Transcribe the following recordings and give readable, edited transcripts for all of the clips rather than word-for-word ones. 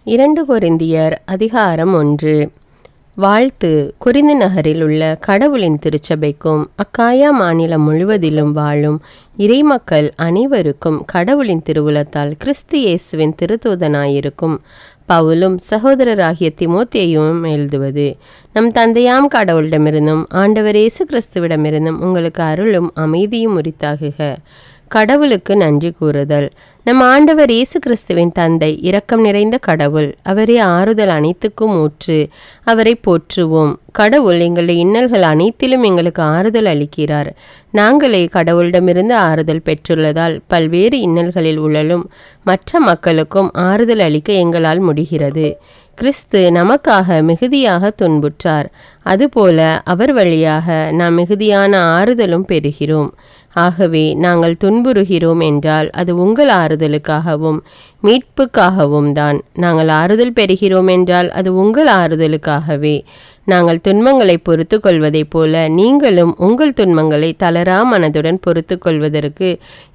2 கொரிந்தியர் அதிகாரம் 1. வாழ்த்து கொரிந்து நகரில் உள்ள கடவுளின் திருச்சபைக்கும் அக்காயா மாநிலம் முழுவதிலும் வாழும் இறைமக்கள் அனைவருக்கும் கடவுளின் திருவுளத்தால் கிறிஸ்து இயேசுவின் திருத்தூதனாயிருக்கும் பவுலும் சகோதரராகிய தீமோத்தேயுவும் எழுதுவது. நம் தந்தையாம் கடவுளிடமிருந்தும் ஆண்டவர் இயேசு கிறிஸ்துவிடமிருந்தும் உங்களுக்கு அருளும் அமைதியும் உரித்தாகுக. கடவுளுக்கு நன்றி கூறுதல். நம் ஆண்டவர் இயேசு கிறிஸ்துவின் தந்தை இரக்கம் நிறைந்த கடவுள். அவரே ஆறுதல் அனைத்துக்கும் ஊற்று. அவரை போற்றுவோம். கடவுள் எங்களுடைய இன்னல்கள் அனைத்திலும் எங்களுக்கு ஆறுதல் அளிக்கிறார். நாங்களே கடவுளிடமிருந்து ஆறுதல் பெற்றுள்ளதால் பல்வேறு இன்னல்களில் உழலும் மற்ற மக்களுக்கும் ஆறுதல் அளிக்க எங்களால் முடிகிறது. கிறிஸ்து நமக்காக மிகுதியாக துன்புற்றார். அதுபோல அவர் வழியாக நாம் மிகுதியான ஆறுதலும் பெறுகிறோம். ஆகவே நாங்கள் துன்புறுகிறோம் என்றால் அது உங்கள் ஆறுதலுக்காகவும் மீட்புக்காகவும் தான். நாங்கள் ஆறுதல் பெறுகிறோம் என்றால் அது உங்கள் ஆறுதலுக்காகவே. நாங்கள் துன்பங்களை பொறுத்து கொள்வதைப் போல நீங்களும் உங்கள் துன்பங்களை தளரா மனதுடன் பொறுத்து கொள்வதற்கு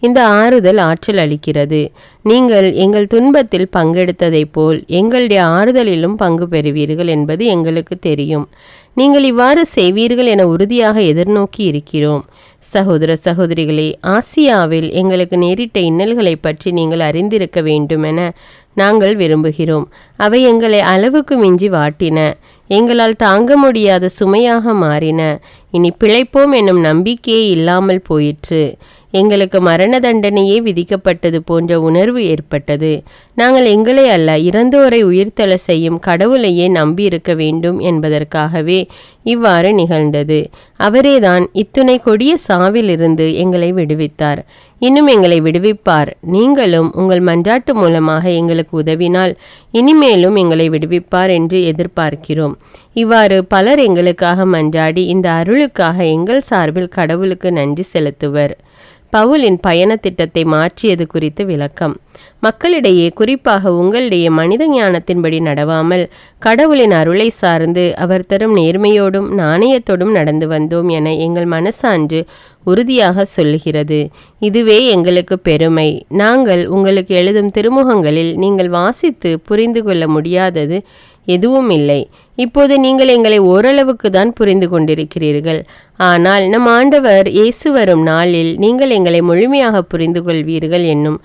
இந்த ஆறுதல் ஆற்றல் அளிக்கிறது. நீங்கள் எங்கள் துன்பத்தில் பங்கெடுத்ததைப் போல் எங்களுடைய ஆறுதலிலும் பங்கு பெறுவீர்கள் என்பது எங்களுக்கு தெரியும். நீங்கள் இவ்வாறு செய்வீர்கள் என உறுதியாக எதிர்நோக்கி இருக்கிறோம். சகோதர சகோதரிகளே, ஆசியாவில் எங்களுக்கு நேரிட்ட இன்னல்களை பற்றி நீங்கள் அறிந்திருக்க வேண்டுமென நாங்கள் விரும்புகிறோம். அவை எங்களை அளவுக்கு மிஞ்சி வாட்டின, எங்களால் தாங்க முடியாத சுமையாக மாறின. இனி பிழைப்போம் என்னும் நம்பிக்கையே இல்லாமல் போயிற்று. எங்களுக்கு மரண தண்டனையே விதிக்கப்பட்டது போன்ற உணர்வு ஏற்பட்டது. நாங்கள் எங்களை அல்ல, இறந்தோரை உயிர்த்தெழ செய்யும் கடவுளையே நம்பி இருக்க வேண்டும் என்பதற்காகவே இவ்வாறு நிகழ்ந்தது. அவரேதான் இத்துணை கொடிய சாவிலிருந்து எங்களை விடுவித்தார். இன்னும் எங்களை விடுவிப்பார். நீங்களும் உங்கள் மன்றாட்டு மூலமாக எங்களுக்கு உதவினால் இனிமேலும் எங்களை விடுவிப்பார் என்று எதிர்பார்க்கிறோம். இவ்வாறு பலர் எங்களுக்காக மன்றாடி இந்த அருளுக்காக எங்கள் சார்பில் கடவுளுக்கு நன்றி செலுத்துவர். பவுலின் பயண திட்டத்தை மாற்றியது குறித்து விளக்கம். மக்களிடையே, குறிப்பாக உங்களிடையே மனித ஞானத்தின்படி நடவாமல் கடவுளின் அருளை சார்ந்து அவர் தரும் நேர்மையோடும் நாணயத்தோடும் நடந்து வந்தோம் என எங்கள் மனசான்று உறுதியாக சொல்லுகிறது. இதுவே எங்களுக்கு பெருமை. நாங்கள் உங்களுக்கு எழுதும் திருமுகங்களில் நீங்கள் வாசித்து புரிந்து கொள்ள முடியாதது எதுவும் இல்லை. இப்போது நீங்கள் எங்களை ஓரளவுக்கு தான் புரிந்து கொண்டிருக்கிறீர்கள். ஆனால் நம் ஆண்டவர் இயேசு வரும் நாளில் நீங்கள் எங்களை முழுமையாக புரிந்து கொள்வீர்கள் என்னும்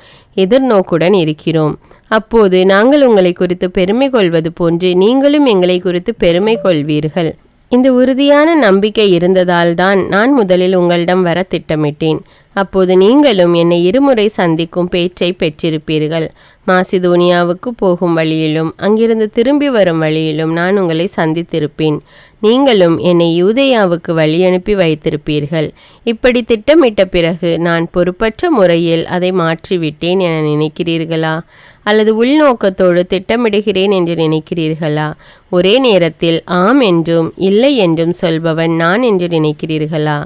எதிர்நோக்குடன் இருக்கிறோம். அப்போது நாங்கள் உங்களை குறித்து பெருமை கொள்வது போன்று நீங்களும் எங்களை குறித்து பெருமை கொள்வீர்கள். இந்த உறுதியான நம்பிக்கை இருந்ததால் தான் நான் முதலில் உங்களிடம் வர திட்டமிட்டேன். அப்போது நீங்களும் என்னை இருமுறை சந்திக்கும் பேச்சை பெற்றிருப்பீர்கள். மாசிதோனியாவுக்கு போகும் வழியிலும் அங்கிருந்து திரும்பி வரும் வழியிலும் நான் உங்களை சந்தித்திருப்பேன். நீங்களும் என்னை யூதேயாவுக்கு வழி அனுப்பி வைத்திருப்பீர்கள். இப்படி திட்டமிட்ட பிறகு நான் பொறுப்பற்ற முறையில் அதை மாற்றிவிட்டேன் என நினைக்கிறீர்களா? அல்லது உள்நோக்கத்தோடு திட்டமிடுகிறேன் என்று நினைக்கிறீர்களா? ஒரே நேரத்தில் ஆம் என்றும் இல்லை என்றும் சொல்பவன் நான் என்று நினைக்கிறீர்களா?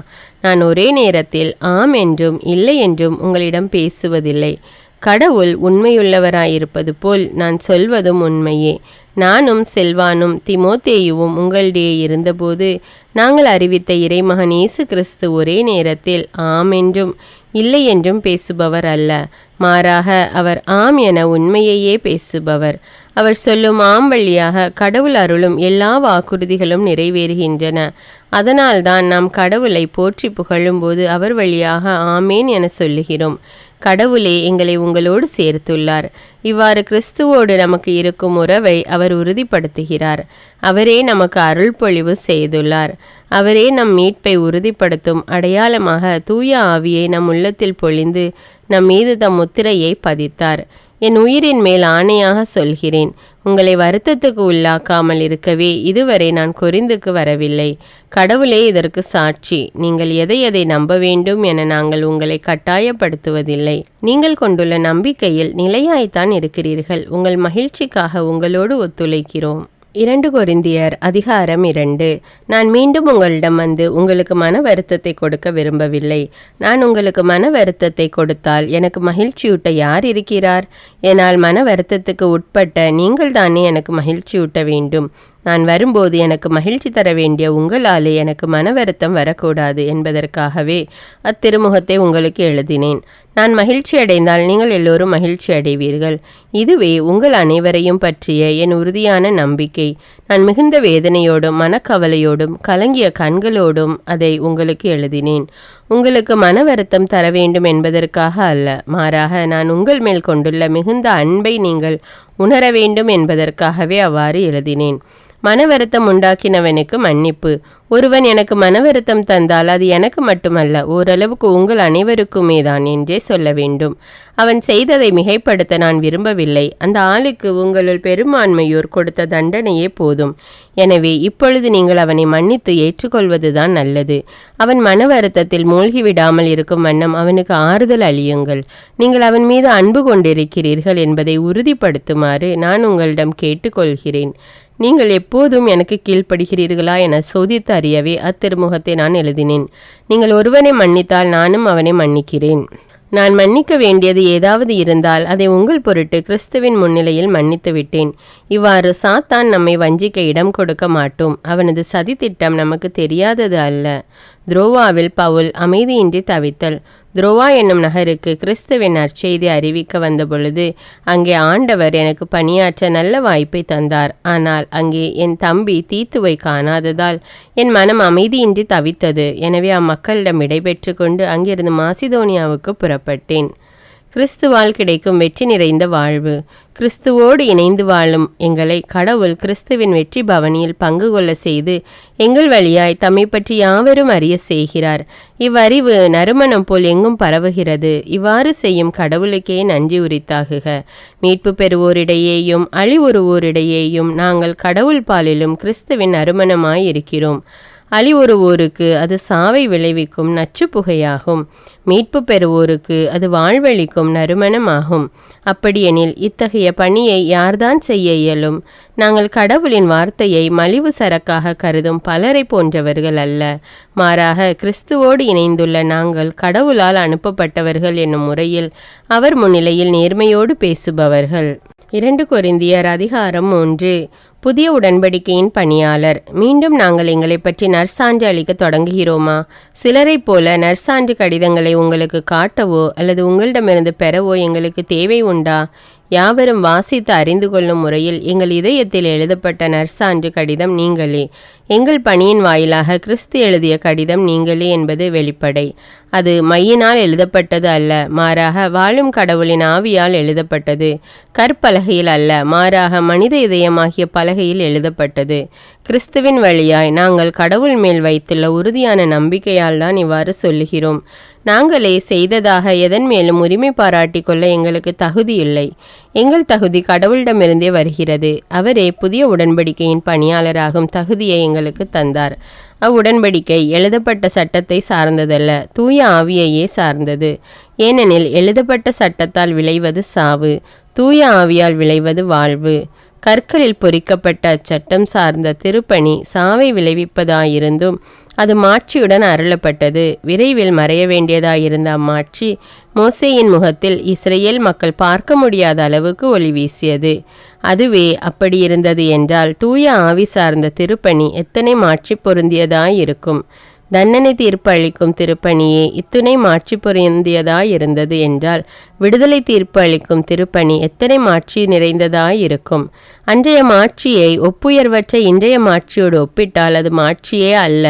நான் ஒரே நேரத்தில் ஆம் என்றும் இல்லை என்றும் உங்களிடம் பேசுவதில்லை. கடவுள் உண்மையுள்ளவராயிருப்பது போல் நான் சொல்வதும் உண்மையே. நானும் செல்வானும் தீமோத்தேயுவும் உங்களிடையே இருந்தபோது நாங்கள் அறிவித்த இறைமகன் இயேசு கிறிஸ்து ஒரே நேரத்தில் ஆம் என்றும் இல்லை என்றும் பேசுபவர் அல்ல. மாறாக அவர் ஆம் என உண்மையையே பேசுபவர். அவர் சொல்லும் ஆம் வழியாக கடவுள் அருளும் எல்லா வாக்குறுதிகளும் நிறைவேறுகின்றன. அதனால்தான் நாம் கடவுளை போற்றி புகழும்போது அவர் வழியாக ஆமேன் என சொல்லுகிறோம். கடவுளே எங்களை உங்களோடு சேர்த்துள்ளார். இவ்வாறு கிறிஸ்துவோடு நமக்கு இருக்கும் உறவை அவர் உறுதிப்படுத்துகிறார். அவரே நமக்கு அருள் பொழிவு செய்துள்ளார். அவரே நம் மீட்பை உறுதிப்படுத்தும் அடையாளமாக தூய ஆவியை நம் உள்ளத்தில் பொழிந்து நம் மீது தம் முத்திரையை பதித்தார். என் உயிரின் மேல் ஆணையாக சொல்கிறேன், உங்களை வருத்தத்துக்கு உள்ளாக்காமல் இருக்கவே இதுவரை நான் கொரிந்துக்கு வரவில்லை. கடவுளே இதற்கு சாட்சி. நீங்கள் எதை நம்ப வேண்டும் என நாங்கள் உங்களை கட்டாயப்படுத்துவதில்லை. நீங்கள் கொண்டுள்ள நம்பிக்கையில் நிலையாய்த்தான் இருக்கிறீர்கள். உங்கள் மகிழ்ச்சிக்காக உங்களோடு ஒத்துழைக்கிறோம். 2 கொரிந்தியர் அதிகாரம் 2. நான் மீண்டும் உங்களிடம் வந்து உங்களுக்கு மன வருத்தத்தை கொடுக்க விரும்பவில்லை. நான் உங்களுக்கு மன வருத்தத்தை கொடுத்தால் எனக்கு மகிழ்ச்சியூட்ட யார் இருக்கிறார்? என்னால் மன வருத்தத்துக்கு உட்பட்ட நீங்கள் தானே எனக்கு மகிழ்ச்சியூட்ட வேண்டும். நான் வரும்போது எனக்கு மகிழ்ச்சி தர வேண்டிய உங்களாலே எனக்கு மன வருத்தம் வரக்கூடாது என்பதற்காகவே அத்திருமுகத்தை உங்களுக்கு எழுதினேன். நான் மகிழ்ச்சி அடைந்தால் நீங்கள் எல்லோரும் மகிழ்ச்சி அடைவீர்கள். இதுவே உங்கள் அனைவரையும் பற்றிய என் உறுதியான நம்பிக்கை. நான் மிகுந்த வேதனையோடும் மனக்கவலையோடும் கலங்கிய கண்களோடும் அதை உங்களுக்கு எழுதினேன். உங்களுக்கு மன வருத்தம் தர வேண்டும் என்பதற்காக அல்ல, மாறாக நான் உங்கள் மேல் கொண்டுள்ள மிகுந்த அன்பை நீங்கள் உணர வேண்டும் என்பதற்காகவே அவ்வாறு எழுதினேன். மன வருத்தம் உண்டாக்கினவனுக்கு மன்னிப்பு. ஒருவன் எனக்கு மன வருத்தம் தந்தால் அது எனக்கு மட்டுமல்ல, ஓரளவுக்கு உங்கள் அனைவருக்குமே தான் என்றே சொல்ல வேண்டும். அவன் செய்ததை மிகைப்படுத்த நான் விரும்பவில்லை. அந்த ஆளுக்கு உங்களுள் பெரும்பான்மையோர் கொடுத்த தண்டனையே போதும். எனவே இப்பொழுது நீங்கள் அவனை மன்னித்து ஏற்றுக்கொள்வதுதான் நல்லது. அவன் மன வருத்தத்தில் மூழ்கிவிடாமல் இருக்கும் வண்ணம் அவனுக்கு ஆறுதல் அளியுங்கள். நீங்கள் அவன் மீது அன்பு கொண்டிருக்கிறீர்கள் என்பதை உறுதிப்படுத்துமாறு நான் உங்களிடம் கேட்டுக்கொள்கிறேன். நீங்கள் எப்போதும் எனக்கு கீழ்ப்படுகிறீர்களா என சோதித்து அறியவே அத்திருமுகத்தை நான் எழுதினேன். நீங்கள் ஒருவனை மன்னித்தால் நானும் அவனை மன்னிக்கிறேன். நான் மன்னிக்க வேண்டியது ஏதாவது இருந்தால் அதை உங்கள் பொருட்டு கிறிஸ்துவின் முன்னிலையில் மன்னித்து விட்டேன். இவ்வாறு சாத்தான் நம்மை வஞ்சிக்க இடம் கொடுக்க மாட்டோம். அவனது சதி திட்டம் நமக்கு தெரியாதது அல்ல. துரோவாவில் பவுல் அமைதியின்றி தவித்தல். துரோவா என்னும் நகருக்கு கிறிஸ்துவின் நற்செய்தி அறிவிக்க வந்த பொழுது அங்கே ஆண்டவர் எனக்கு பணியாற்ற நல்ல வாய்ப்பை தந்தார். ஆனால் அங்கே என் தம்பி தீத்துவை காணாததால் என் மனம் அமைதியின்றி தவித்தது. எனவே அம்மக்களிடம் விடைபெற்று கொண்டு அங்கிருந்து மாசிதோனியாவுக்கு புறப்பட்டேன். கிறிஸ்துவால் கிடைக்கும் வெற்றி நிறைந்த வாழ்வு. கிறிஸ்துவோடு இணைந்து வாழும் எங்களை கடவுள் கிறிஸ்துவின் வெற்றி பவனியில் பங்கு கொள்ள செய்து எங்கள் வழியாய் தம்மை பற்றி யாவரும் அறிய செய்கிறார். இவ்வறிவு நறுமணம் போல் எங்கும் பரவுகிறது. இவ்வாறு செய்யும் கடவுளுக்கே நன்றி உரித்தாகுக. மீட்பு பெறுவோரிடையேயும் அழிவுறுவோரிடையேயும் நாங்கள் கடவுள் பாலிலும் கிறிஸ்துவின் நறுமணமாய் இருக்கிறோம். அழிவுறுவோருக்கு அது சாவை விளைவிக்கும் நச்சு புகையாகும். மீட்பு பெறுவோருக்கு அது வாழ்வளிக்கும் நறுமணமாகும். அப்படியெனில் இத்தகைய பணியை யார்தான் செய்ய இயலும்? நாங்கள் கடவுளின் வார்த்தையை மலிவு சரக்காக கருதும் பலரை போன்றவர்கள் அல்ல. மாறாக கிறிஸ்துவோடு இணைந்துள்ள நாங்கள் கடவுளால் அனுப்பப்பட்டவர்கள் என்னும் முறையில் அவர் முன்னிலையில் நேர்மையோடு பேசுபவர்கள். 2 கொரிந்தியர் அதிகாரம் 3. புதிய உடன்படிக்கையின் பணியாளர். மீண்டும் நாங்கள் எங்களை பற்றி நற்சான்று அளிக்க தொடங்குகிறோமா? சிலரைப் போல நற்சான்று கடிதங்களை உங்களுக்கு காட்டவோ அல்லது உங்களிடமிருந்து பெறவோ எங்களுக்கு தேவை உண்டா? யாவரும் வாசித்து அறிந்து கொள்ளும் முறையில் எங்கள் இதயத்தில் எழுதப்பட்ட நற்சான்று கடிதம் நீங்களே. எங்கள் பணியின் வாயிலாக கிறிஸ்து எழுதிய கடிதம் நீங்களே என்பது வெளிப்படை. அது மையினால் எழுதப்பட்டது அல்ல, மாறாக வாழும் கடவுளின் ஆவியால் எழுதப்பட்டது. கற்பலகையில் அல்ல, மாறாக மனித இதயமாகிய பலகையில் எழுதப்பட்டது. கிறிஸ்துவின் வழியாய் நாங்கள் கடவுள் மேல் வைத்துள்ள உறுதியான நம்பிக்கையால் தான் இவ்வாறு சொல்லுகிறோம். நாங்களே செய்ததாக எதன் மேலும் உரிமை பாராட்டி கொள்ள எங்களுக்கு தகுதி இல்லை. எங்கள் தகுதி கடவுளிடமிருந்தே வருகிறது. அவரே புதிய உடன்படிக்கையின் பணியாளராகும் தகுதியை எங்களுக்கு தந்தார். அவ்வுடன்படிக்கை எழுதப்பட்ட சட்டத்தை சார்ந்ததல்ல, தூய ஆவியையே சார்ந்தது. ஏனெனில் எழுதப்பட்ட சட்டத்தால் விளைவது சாவு, தூய ஆவியால் விளைவது வாழ்வு. கற்களில் பொறிக்கப்பட்ட அச்சட்டம் சார்ந்த திருப்பணி சாவை விளைவிப்பதாயிருந்தும் அது மாட்சியுடன் அருளப்பட்டது. விரைவில் மறைய வேண்டியதாயிருந்த அம்மாட்சி மோசேயின் முகத்தில் இஸ்ரேல் மக்கள் பார்க்க முடியாத அளவுக்கு ஒளி வீசியது. அதுவே அப்படியிருந்தது என்றால் தூய ஆவி சார்ந்த திருப்பணி எத்தனை மாட்சி பொருந்தியதாயிருக்கும். தண்டனை தீர்ப்பு அளிக்கும் திருப்பணியே இத்துணை மாட்சி பொருந்தியதாயிருந்தது என்றால் விடுதலை தீர்ப்பு அளிக்கும் திருப்பணி எத்தனை மாட்சி நிறைந்ததாயிருக்கும். அன்றைய மாட்சியை ஒப்புயர்வற்ற இன்றைய மாட்சியோடு ஒப்பிட்டால் அது மாட்சியே அல்ல.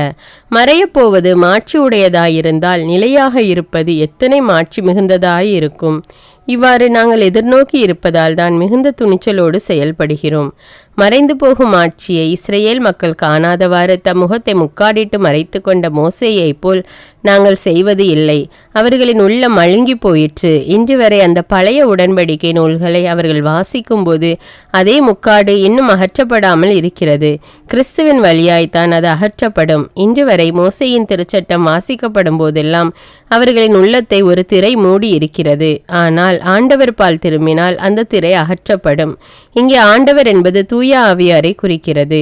மறையப்போவது மாட்சி உடையதாயிருந்தால் நிலையாக இருப்பது எத்தனை மாட்சி மிகுந்ததாயிருக்கும். இவ்வாறு நாங்கள் எதிர்நோக்கி இருப்பதால் தான் மிகுந்த துணிச்சலோடு செயல்படுகிறோம். மறைந்து போகும் ஆட்சியை இஸ்ரேல் மக்கள் காணாதவாறு தம் முகத்தை முக்காடிட்டு மறைத்து கொண்ட மோசேயை போல் நாங்கள் செய்வது இல்லை. அவர்களின் உள்ளம் மழுங்கி போயிற்று. இன்று வரை அந்த பழைய உடன்படிக்கை நூல்களை அவர்கள் வாசிக்கும் போது அதே முக்காடு இன்னும் அகற்றப்படாமல் இருக்கிறது. கிறிஸ்துவின் வழியாய்த்தான் அது அகற்றப்படும். இன்று வரை மோசேயின் திருச்சட்டம் வாசிக்கப்படும் போதெல்லாம் அவர்களின் உள்ளத்தை ஒரு திரை மூடி இருக்கிறது. ஆனால் ஆண்டவர் பால் திரும்பினால் அந்த திரை அகற்றப்படும். இங்கே ஆண்டவர் என்பது தூய ஆவியாரை குறிக்கிறது.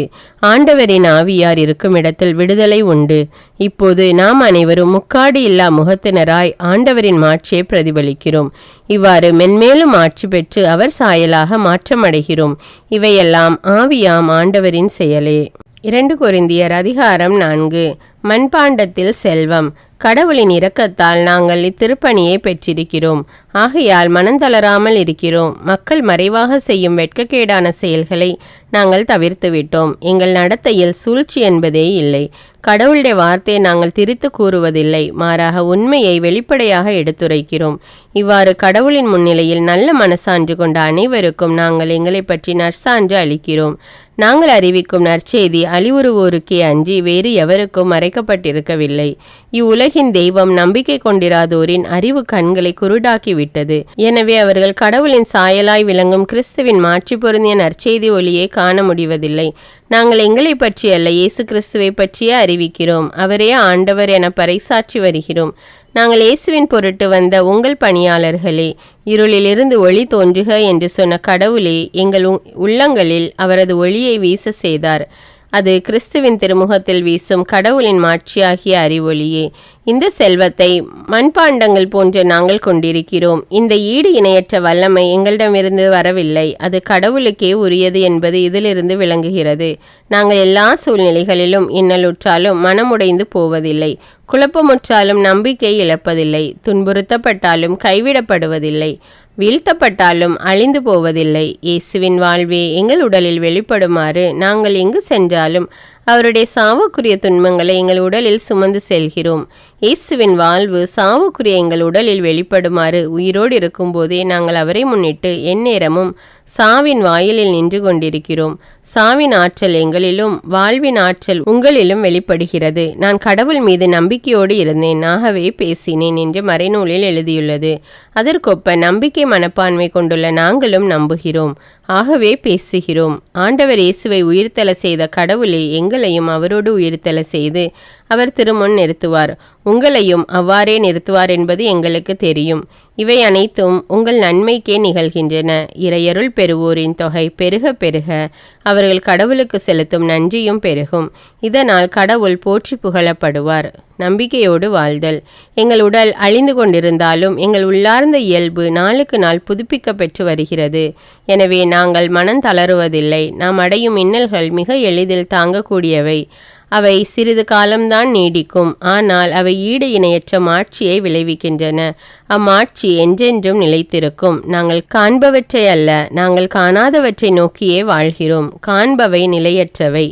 ஆண்டவரின் ஆவியார் இருக்கும் இடத்தில் விடுதலை உண்டு. இப்போது நாம் அனைவரும் முக்காடு இல்லா முகத்தினராய் ஆண்டவரின் மாட்சியை பிரதிபலிக்கிறோம். இவ்வாறு மென்மேலும் ஆட்சி பெற்று அவர் சாயலாக மாற்றமடைகிறோம். இவையெல்லாம் ஆவியாம் ஆண்டவரின் செயலே. 2 கொரிந்தியர் அதிகாரம் 4. மண்பாண்டத்தில் செல்வம். கடவுளின் இரக்கத்தால் நாங்கள் இத்திருப்பணியை பெற்றிருக்கிறோம். ஆகையால் மனந்தளராமல் இருக்கிறோம். மக்கள் மறைவாக செய்யும் வெட்கக்கேடான செயல்களை நாங்கள் தவிர்த்துவிட்டோம். எங்கள் நடத்தையில் சூழ்ச்சி என்பதே இல்லை. கடவுளுடைய வார்த்தையை நாங்கள் திரித்து கூறுவதில்லை, மாறாக உண்மையை வெளிப்படையாக எடுத்துரைக்கிறோம். இவ்வாறு கடவுளின் முன்னிலையில் நல்ல மனசான்று கொண்ட அனைவருக்கும் நாங்கள் எங்களை பற்றி நற்சான்று அளிக்கிறோம். நாங்கள் அறிவிக்கும் நற்செய்தி அழிவுறுவோருக்கே அன்றி வேறு எவருக்கும் மறைக்கப்பட்டிருக்கவில்லை. இவ்வுலகின் தெய்வம் நம்பிக்கை கொண்டிராதோரின் அறிவு கண்களை குருடாக்கிவிட்டது. எனவே அவர்கள் கடவுளின் சாயலாய் விளங்கும் கிறிஸ்துவின் மாட்சி பொருந்திய நற்செய்தி ஒளியை காண முடிவதில்லை. நாங்கள் எங்களை பற்றி அல்ல, இயேசு கிறிஸ்துவை பற்றியே அறிவிக்கிறோம். அவரே ஆண்டவர் என பறைசாற்றி வருகிறோம். நாங்கள் இயேசுவின் பொருட்டு வந்த உங்கள் பணியாளர்களே, இருளிலிருந்து ஒளி தோன்றுக என்று சொன்ன கடவுளே எங்கள் உள்ளங்களில் அவரது ஒளியை வீச செய்தார். அது கிறிஸ்துவின் திருமுகத்தில் வீசும் கடவுளின் மாட்சியாகிய அறிவொளியே. இந்த செல்வத்தை மண்பாண்டங்கள் போன்ற நாங்கள் கொண்டிருக்கிறோம். இந்த ஈடு இணையற்ற வல்லமை எங்களிடமிருந்து வரவில்லை, அது கடவுளுக்கே உரியது என்பது இதிலிருந்து விளங்குகிறது. நாங்கள் எல்லா சூழ்நிலைகளிலும் இன்னலுற்றாலும் மனமுடைந்து போவதில்லை, குழப்பமுற்றாலும் நம்பிக்கை இழப்பதில்லை, துன்புறுத்தப்பட்டாலும் கைவிடப்படுவதில்லை, வீழ்த்தப்பட்டாலும் அழிந்து போவதில்லை. இயேசுவின் வாழ்வே எங்கள் உடலில் வெளிப்படுமாறு நாங்கள் எங்கு சென்றாலும் அவருடைய சாவுக்குரிய துன்பங்களை எங்கள் உடலில் சுமந்து செல்கிறோம். இயேசுவின் வாழ்வு சாவுக்குரிய எங்கள் உடலில் வெளிப்படுமாறு உயிரோடு இருக்கும்போதே நாங்கள் அவரை முன்னிட்டு எந்நேரமும் சாவின் வாயிலில் நின்று கொண்டிருக்கிறோம். சாவின் ஆற்றல் எங்களிலும் வாழ்வின் ஆற்றல் உங்களிலும் வெளிப்படுகிறது. நான் கடவுள் மீது நம்பிக்கையோடு இருந்தேன், ஆகவே பேசினேன் என்று மறைநூலில் எழுதியுள்ளது. அதற்கொப்ப நம்பிக்கை மனப்பான்மை கொண்டுள்ள நாங்களும் நம்புகிறோம், ஆகவே பேசுகிறோம். ஆண்டவர் இயேசுவை உயிர்த்தெழ செய்த கடவுளே எங்களையும் அவரோடு உயிர்த்தெழ செய்து அவர் திருமுன் நிறுத்துவார். உங்களையும் அவ்வாறே நிறுத்துவார் என்பது எங்களுக்கு தெரியும். இவை அனைத்தும் உங்கள் நன்மைக்கே நிகழ்கின்றன. இறையருள் பெறுவோரின் தொகை பெருக பெருக அவர்கள் கடவுளுக்கு செலுத்தும் நன்றியும் பெருகும். இதனால் கடவுள் போற்றி புகழப்படுவார். நம்பிக்கையோடு வாழ்தல். எங்கள் உடல் அழிந்து கொண்டிருந்தாலும் எங்கள் உள்ளார்ந்த இயல்பு நாளுக்கு நாள் புதுப்பிக்க பெற்று வருகிறது. எனவே நாங்கள் மனம் தளருவதில்லை. நாம் அடையும் இன்னல்கள் மிக எளிதில் தாங்கக்கூடியவை. அவை சிறிது காலம்தான் நீடிக்கும், ஆனால் அவை ஈடு இணையற்ற மாட்சியை விளைவிக்கின்றன. அம்மாட்சி என்றென்றும் நிலைத்திருக்கும். நாங்கள் காண்பவற்றை அல்ல, நாங்கள் காணாதவற்றை நோக்கியே வாழ்கிறோம். காண்பவை நிலையற்றவை,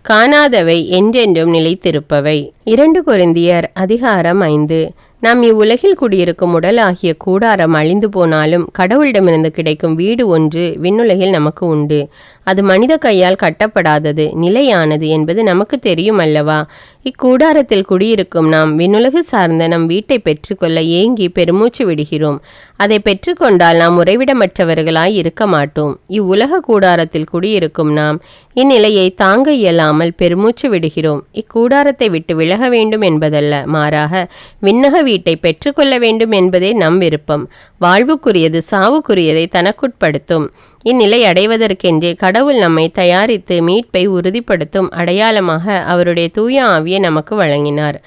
காணாதவை என்றென்றும் நிலைத்திருப்பவை. 2 கொரிந்தியர் அதிகாரம் 5. நாம் இவ்வுலகில் குடியிருக்கும் உடலாகிய கூடாரம் அழிந்து போனாலும் கடவுளிடமிருந்து கிடைக்கும் வீடு ஒன்று விண்ணுலகில் நமக்கு உண்டு. அது மனித கையால் கட்டப்படாதது, நிலையானது என்பது நமக்கு தெரியும் அல்லவா? இக்கூடாரத்தில் குடியிருக்கும் நாம் விண்ணுலகு சார்ந்த நம் வீட்டை பெற்றுக்கொள்ள ஏங்கி பெருமூச்சு விடுகிறோம். அதை பெற்றுக்கொண்டால் நாம் உறைவிடமற்றவர்களாய் இருக்க மாட்டோம். இவ்வுலக கூடாரத்தில் குடியிருக்கும் நாம் இந்நிலையை தாங்க இயலாமல் பெருமூச்சு விடுகிறோம். இக்கூடாரத்தை விட்டு விலக வேண்டும் என்பதல்ல, மாறாக விண்ணக வீட்டை பெற்றுக்கொள்ள வேண்டும் என்பதே நம் விருப்பம். வாழ்வுக்குரியது சாவுக்குரியதை தனக்குட்படுத்தும். இந்நிலை அடைவதற்கென்றே கடவுள் நம்மை தயாரித்து மீட்பை உறுதிப்படுத்தும் அடையாளமாக அவருடைய தூய ஆவியை நமக்கு வழங்கினார்.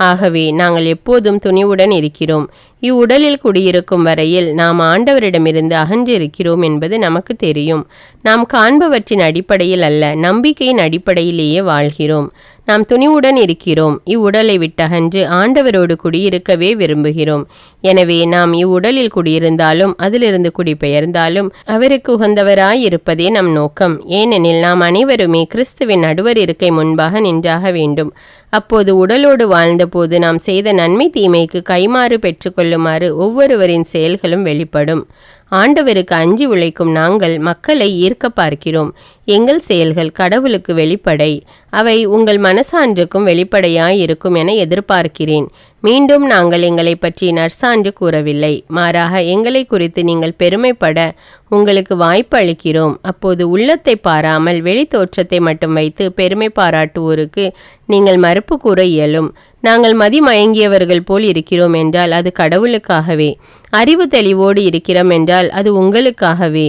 ஆகவே நாங்கள் எப்போதும் துணிவுடன் இருக்கிறோம். இவ்வுடலில் குடியிருக்கும் வரையில் நாம் ஆண்டவரிடமிருந்து அகன்றிருக்கிறோம் என்பது நமக்கு தெரியும். நாம் காண்பவற்றின் அடிப்படையில் அல்ல, நம்பிக்கையின் அடிப்படையிலேயே வாழ்கிறோம். நாம் துணிவுடன் இருக்கிறோம். இவ்வுடலை விட்டகன்று ஆண்டவரோடு குடியிருக்கவே விரும்புகிறோம். எனவே நாம் இவ்வுடலில் குடியிருந்தாலும் அதிலிருந்து குடிபெயர்ந்தாலும் அவருக்கு உகந்தவராய் இருப்பதே நம் நோக்கம். ஏனெனில் நாம் அனைவருமே கிறிஸ்துவின் நடுவர் இருக்கை முன்பாக நின்றாக வேண்டும். அப்போது உடலோடு வாழ்ந்தபோது நாம் செய்த நன்மை தீமைக்கு கைமாறு பெற்றுக்கொள்ளுமாறு ஒவ்வொருவரின் செயல்களும் வெளிப்படும். ஆண்டவருக்கு அஞ்சி உழைக்கும் நாங்கள் மக்களை ஈர்க்க பார்க்கிறோம். எங்கள் செயல்கள் கடவுளுக்கு வெளிப்படை, அவை உங்கள் மனசான்றுக்கும் வெளிப்படையாய் இருக்கும் என எதிர்பார்க்கிறேன். மீண்டும் நாங்கள் எங்களை பற்றி நற்சான்று கூறவில்லை, மாறாக எங்களை குறித்து நீங்கள் பெருமைப்பட உங்களுக்கு வாய்ப்பு அளிக்கிறோம். அப்போது உள்ளத்தை பாராமல் வெளி தோற்றத்தை மட்டும் வைத்து பெருமை பாராட்டுவோருக்கு நீங்கள் மறுப்பு கூற இயலும். நாங்கள் மதிமயங்கியவர்கள் போல் இருக்கிறோம் என்றால் அது கடவுளுக்காகவே. அறிவு தெளிவோடு இருக்கிறோம் என்றால் அது உங்களுக்காகவே.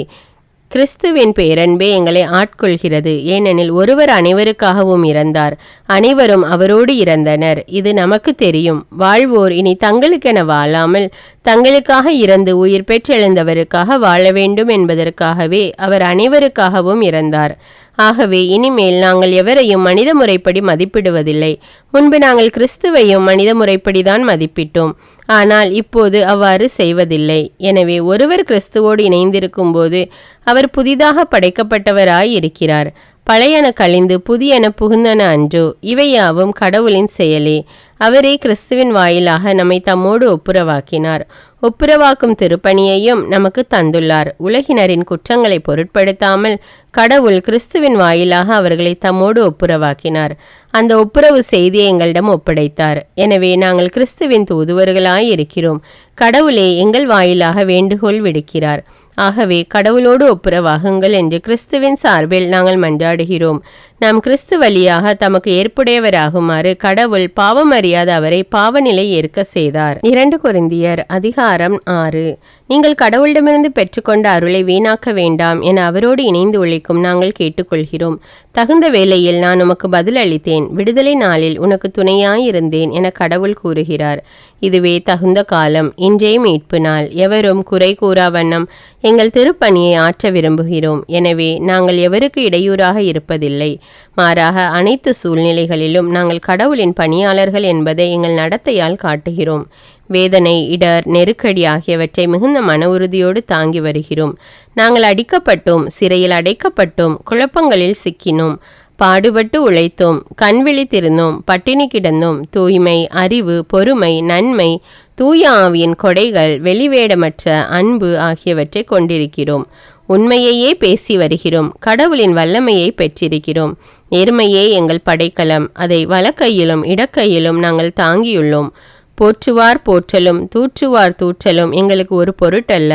கிறிஸ்துவின் பேரன்பே எங்களை ஆட்கொள்கிறது. ஏனெனில் ஒருவர் அனைவருக்காகவும் இறந்தார், அனைவரும் அவரோடு இறந்தனர். இது நமக்கு தெரியும். வாழ்வோர் இனி தங்களுக்கென வாழாமல் தங்களுக்காக இறந்து உயிர் பெற்றெழுந்தவருக்காக வாழ வேண்டும் என்பதற்காகவே அவர் அனைவருக்காகவும் இறந்தார். ஆகவே இனிமேல் நாங்கள் எவரையும் மனித முறைப்படி மதிப்பிடுவதில்லை. முன்பு நாங்கள் கிறிஸ்துவையும் மனித முறைப்படிதான் மதிப்பிட்டோம். ஆனால் இப்போது அவ்வாறு செய்வதில்லை. எனவே ஒருவர் கிறிஸ்துவோடு இணைந்திருக்கும் போது அவர் புதிதாக படைக்கப்பட்டவராய் இருக்கிறார். பழையன கழிந்து புதியன புகுந்தன அன்றோ? இவையாவும் கடவுளின் செயலே. அவரே கிறிஸ்துவின் வாயிலாக நம்மை தம்மோடு ஒப்புரவாக்கினார். ஒப்புரவாக்கும் திருப்பணியையும் நமக்கு தந்துள்ளார். உலகினரின் குற்றங்களை பொருட்படுத்தாமல் கடவுள் கிறிஸ்துவின் வாயிலாக அவர்களை தம்மோடு ஒப்புரவாக்கினார். அந்த ஒப்புரவு செய்தியை எங்களிடம் ஒப்படைத்தார். எனவே நாங்கள் கிறிஸ்துவின் தூதுவர்களாய் இருக்கிறோம். கடவுளே எங்கள் வாயிலாக வேண்டுகோள் விடுக்கிறார். ஆகவே கடவுளோடு ஒப்புரவாகுங்கள் என்று கிறிஸ்துவின் சார்பில் நாங்கள் மன்றாடுகிறோம். நாம் கிறிஸ்து வழியாக தமக்கு ஏற்புடையவராகுமாறு கடவுள் பாவமறியாத அவரை பாவநிலை ஏற்க செய்தார். 2 கொரிந்தியர் அதிகாரம் 6. நீங்கள் கடவுளிடமிருந்து பெற்றுக்கொண்ட அருளை வீணாக்க வேண்டாம் என அவரோடு இணைந்து உழைக்கும் நாங்கள் கேட்டுக்கொள்கிறோம். தகுந்த வேளையில் நான் உமக்கு பதில் அளித்தேன், விடுதலை நாளில் உனக்கு துணையாயிருந்தேன் என கடவுள் கூறுகிறார். இதுவே தகுந்த காலம், இன்றைய மீட்பு நாள். எவரும் குறை கூறா வண்ணம் எங்கள் திருப்பணியை ஆற்ற விரும்புகிறோம். எனவே நாங்கள் எவருக்கு இடையூறாக இருப்பதில்லை. மாறாக அனைத்து சூழ்நிலைகளிலும் நாங்கள் கடவுளின் பணியாளர்கள் என்பதை எங்கள் நடத்தையால் காட்டுகிறோம். வேதனை, இடர், நெருக்கடி ஆகியவற்றை மிகுந்த மன உறுதியோடு தாங்கி வருகிறோம். நாங்கள் அடிக்கப்பட்டோம், சிறையில் அடைக்கப்பட்டோம், குழப்பங்களில் சிக்கினோம், பாடுபட்டு உழைத்தோம், கண் விழித்திருந்தோம், பட்டினி கிடந்தோம். தூய்மை, அறிவு, பொறுமை, நன்மை, தூய ஆவியின் கொடைகள், வெளிவேடமற்ற அன்பு ஆகியவற்றை கொண்டிருக்கிறோம். உண்மையையே பேசி வருகிறோம். கடவுளின் வல்லமையை பெற்றிருக்கிறோம். நேர்மையே எங்கள் படைக்கலம். அதை வலக்கையிலும் இடக்கையிலும் நாங்கள் தாங்கியுள்ளோம். போற்றுவார் போற்றலும் தூற்றுவார் தூற்றலும் எங்களுக்கு ஒரு பொருட்டல்ல.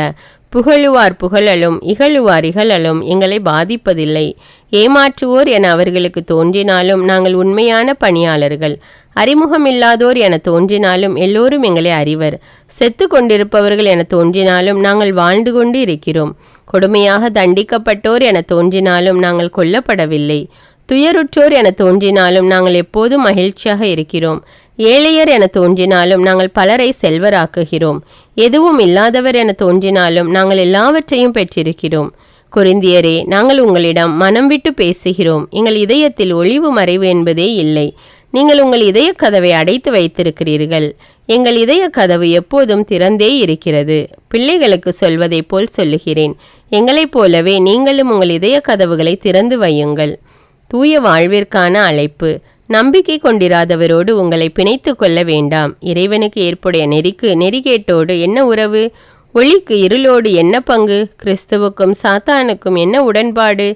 புகழுவார் புகழலும் இகழுவார் இகழலும் எங்களை பாதிப்பதில்லை. ஏமாற்றுவோர் என அவர்களுக்கு தோன்றினாலும் நாங்கள் உண்மையான பணியாளர்கள். அறிமுகமில்லாதோர் என தோன்றினாலும் எல்லோரும் எங்களை அறிவர். செத்து கொண்டிருப்பவர்கள் என தோன்றினாலும் நாங்கள் வாழ்ந்து கொண்டு இருக்கிறோம். கொடுமையாக தண்டிக்கப்பட்டோர் என தோன்றினாலும் நாங்கள் கொல்லப்படவில்லை. துயருற்றோர் என தோன்றினாலும் நாங்கள் எப்போதும் மகிழ்ச்சியாக இருக்கிறோம். ஏழையர் என தோன்றினாலும் நாங்கள் பலரை செல்வராக்குகிறோம். எதுவும் இல்லாதவர் என தோன்றினாலும் நாங்கள் எல்லாவற்றையும் பெற்றிருக்கிறோம். கொரிந்தியரே, நாங்கள் உங்களிடம் மனம் விட்டு பேசுகிறோம். எங்கள் இதயத்தில் ஒளிவு மறைவு என்பதே இல்லை. நீங்கள் உங்கள் இதய கதவை அடைத்து வைத்திருக்கிறீர்கள். எங்கள் இதய கதவு எப்போதும் திறந்தே இருக்கிறது. பிள்ளைகளுக்கு சொல்வதை போல் சொல்லுகிறேன். எங்களைப் போலவே நீங்களும் உங்கள் இதய கதவுகளை திறந்து வையுங்கள். தூய வாழ்விற்கான அழைப்பு. நம்பிக்கை கொண்டிராதவரோடு உங்களை பிணைத்து கொள்ள வேண்டாம். இறைவனுக்கு ஏற்புடைய நெறிக்கு நெறிகேட்டோடு என்ன உறவு? ஒளிக்கு இருளோடு என்ன பங்கு? கிறிஸ்துவுக்கும் சாத்தானுக்கும் என்ன உடன்பாடு?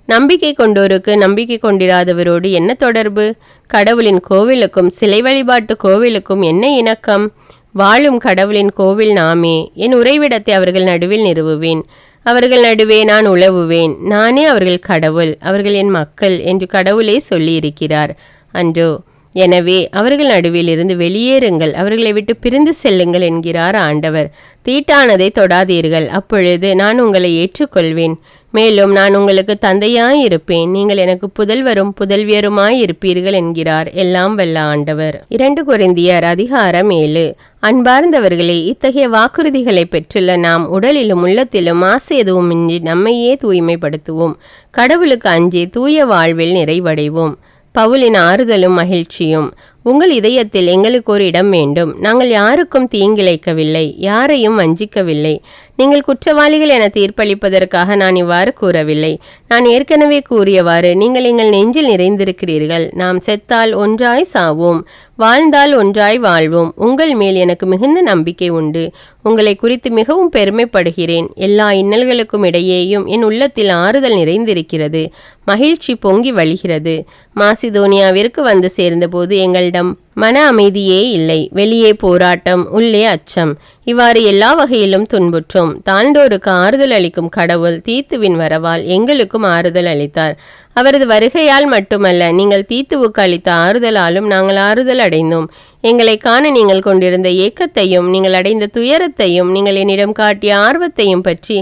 நம்பிக்கை கொண்டோருக்கு நம்பிக்கை கொண்டிராதவரோடு என்ன தொடர்பு? கடவுளின் கோவிலுக்கும் சிலை வழிபாட்டு கோவிலுக்கும் என்ன இணக்கம்? வாழும் கடவுளின் கோவில் நாமே. என் உறைவிடத்தை அவர்கள் நடுவில் நிறுவுவேன். அவர்கள் நடுவே நான் உலவுவேன். நானே அவர்கள் கடவுள், அவர்கள் என் மக்கள் என்று கடவுளே சொல்லியிருக்கிறார் அன்றோ? எனவே அவர்கள் நடுவில் இருந்து வெளியேறுங்கள், அவர்களை விட்டு பிரிந்து செல்லுங்கள் என்கிறார் ஆண்டவர். தீட்டானதை தொடாதீர்கள், அப்பொழுது நான் உங்களை ஏற்றுக்கொள்வேன். மேலும் நான் உங்களுக்கு தந்தையாயிருப்பேன், நீங்கள் எனக்கு புதல்வரும் புதல்வியருமாயிருப்பீர்கள் என்கிறார் எல்லாம் வல்ல ஆண்டவர். 2 கொரிந்தியர் அதிகாரம் 7. அன்பார்ந்தவர்களே, இத்தகைய வாக்குறுதிகளை பெற்றுள்ள நாம் உடலிலும் உள்ளத்திலும் ஆசை எதுவுமின்றி நம்மையே தூய்மைப்படுத்துவோம். கடவுளுக்கு அஞ்சி தூய வாழ்வில் நிறைவடைவோம். பவுலின் ஆறுதலும் மகிழ்ச்சியும். உங்கள் இதயத்தில் எங்களுக்கு ஒரு இடம் வேண்டும். நாங்கள் யாருக்கும் தீங்கிழைக்கவில்லை, யாரையும் வஞ்சிக்கவில்லை. நீங்கள் குற்றவாளிகள் என தீர்ப்பளிப்பதற்காக நான் இவ்வாறு கூறவில்லை. நான் ஏற்கனவே கூறியவாறு நீங்கள் எங்கள் நெஞ்சில் நிறைந்திருக்கிறீர்கள். நாம் செத்தால் ஒன்றாய் சாவோம், வாழ்ந்தால் ஒன்றாய் வாழ்வோம். உங்கள் மேல் எனக்கு மிகுந்த நம்பிக்கை உண்டு. உங்களை குறித்து மிகவும் பெருமைப்படுகிறேன். எல்லா இன்னல்களுக்கும் இடையேயும் என் உள்ளத்தில் ஆறுதல் நிறைந்திருக்கிறது, மகிழ்ச்சி பொங்கி வழிகிறது. மாசிதோனியாவிற்கு வந்து சேர்ந்தபோது எங்களிடம் மன அமைதியே இல்லை. வெளியே போராட்டம், உள்ளே அச்சம். இவ்வாறு எல்லா வகையிலும் துன்புற்றோம். தாழ்ந்தோருக்கு ஆறுதல் அளிக்கும் கடவுள் தீத்துவின் வரவால் எங்களுக்கும் ஆறுதல் அளித்தார். அவரது வருகையால் மட்டுமல்ல, நீங்கள் தீத்துவுக்கு அளித்த ஆறுதலாலும் நாங்கள் ஆறுதல் அடைந்தோம். எங்களை காண நீங்கள் கொண்டிருந்த ஏக்கத்தையும் நீங்கள் அடைந்த துயரத்தையும் நீங்கள் என்னிடம் காட்டிய ஆர்வத்தையும் பற்றி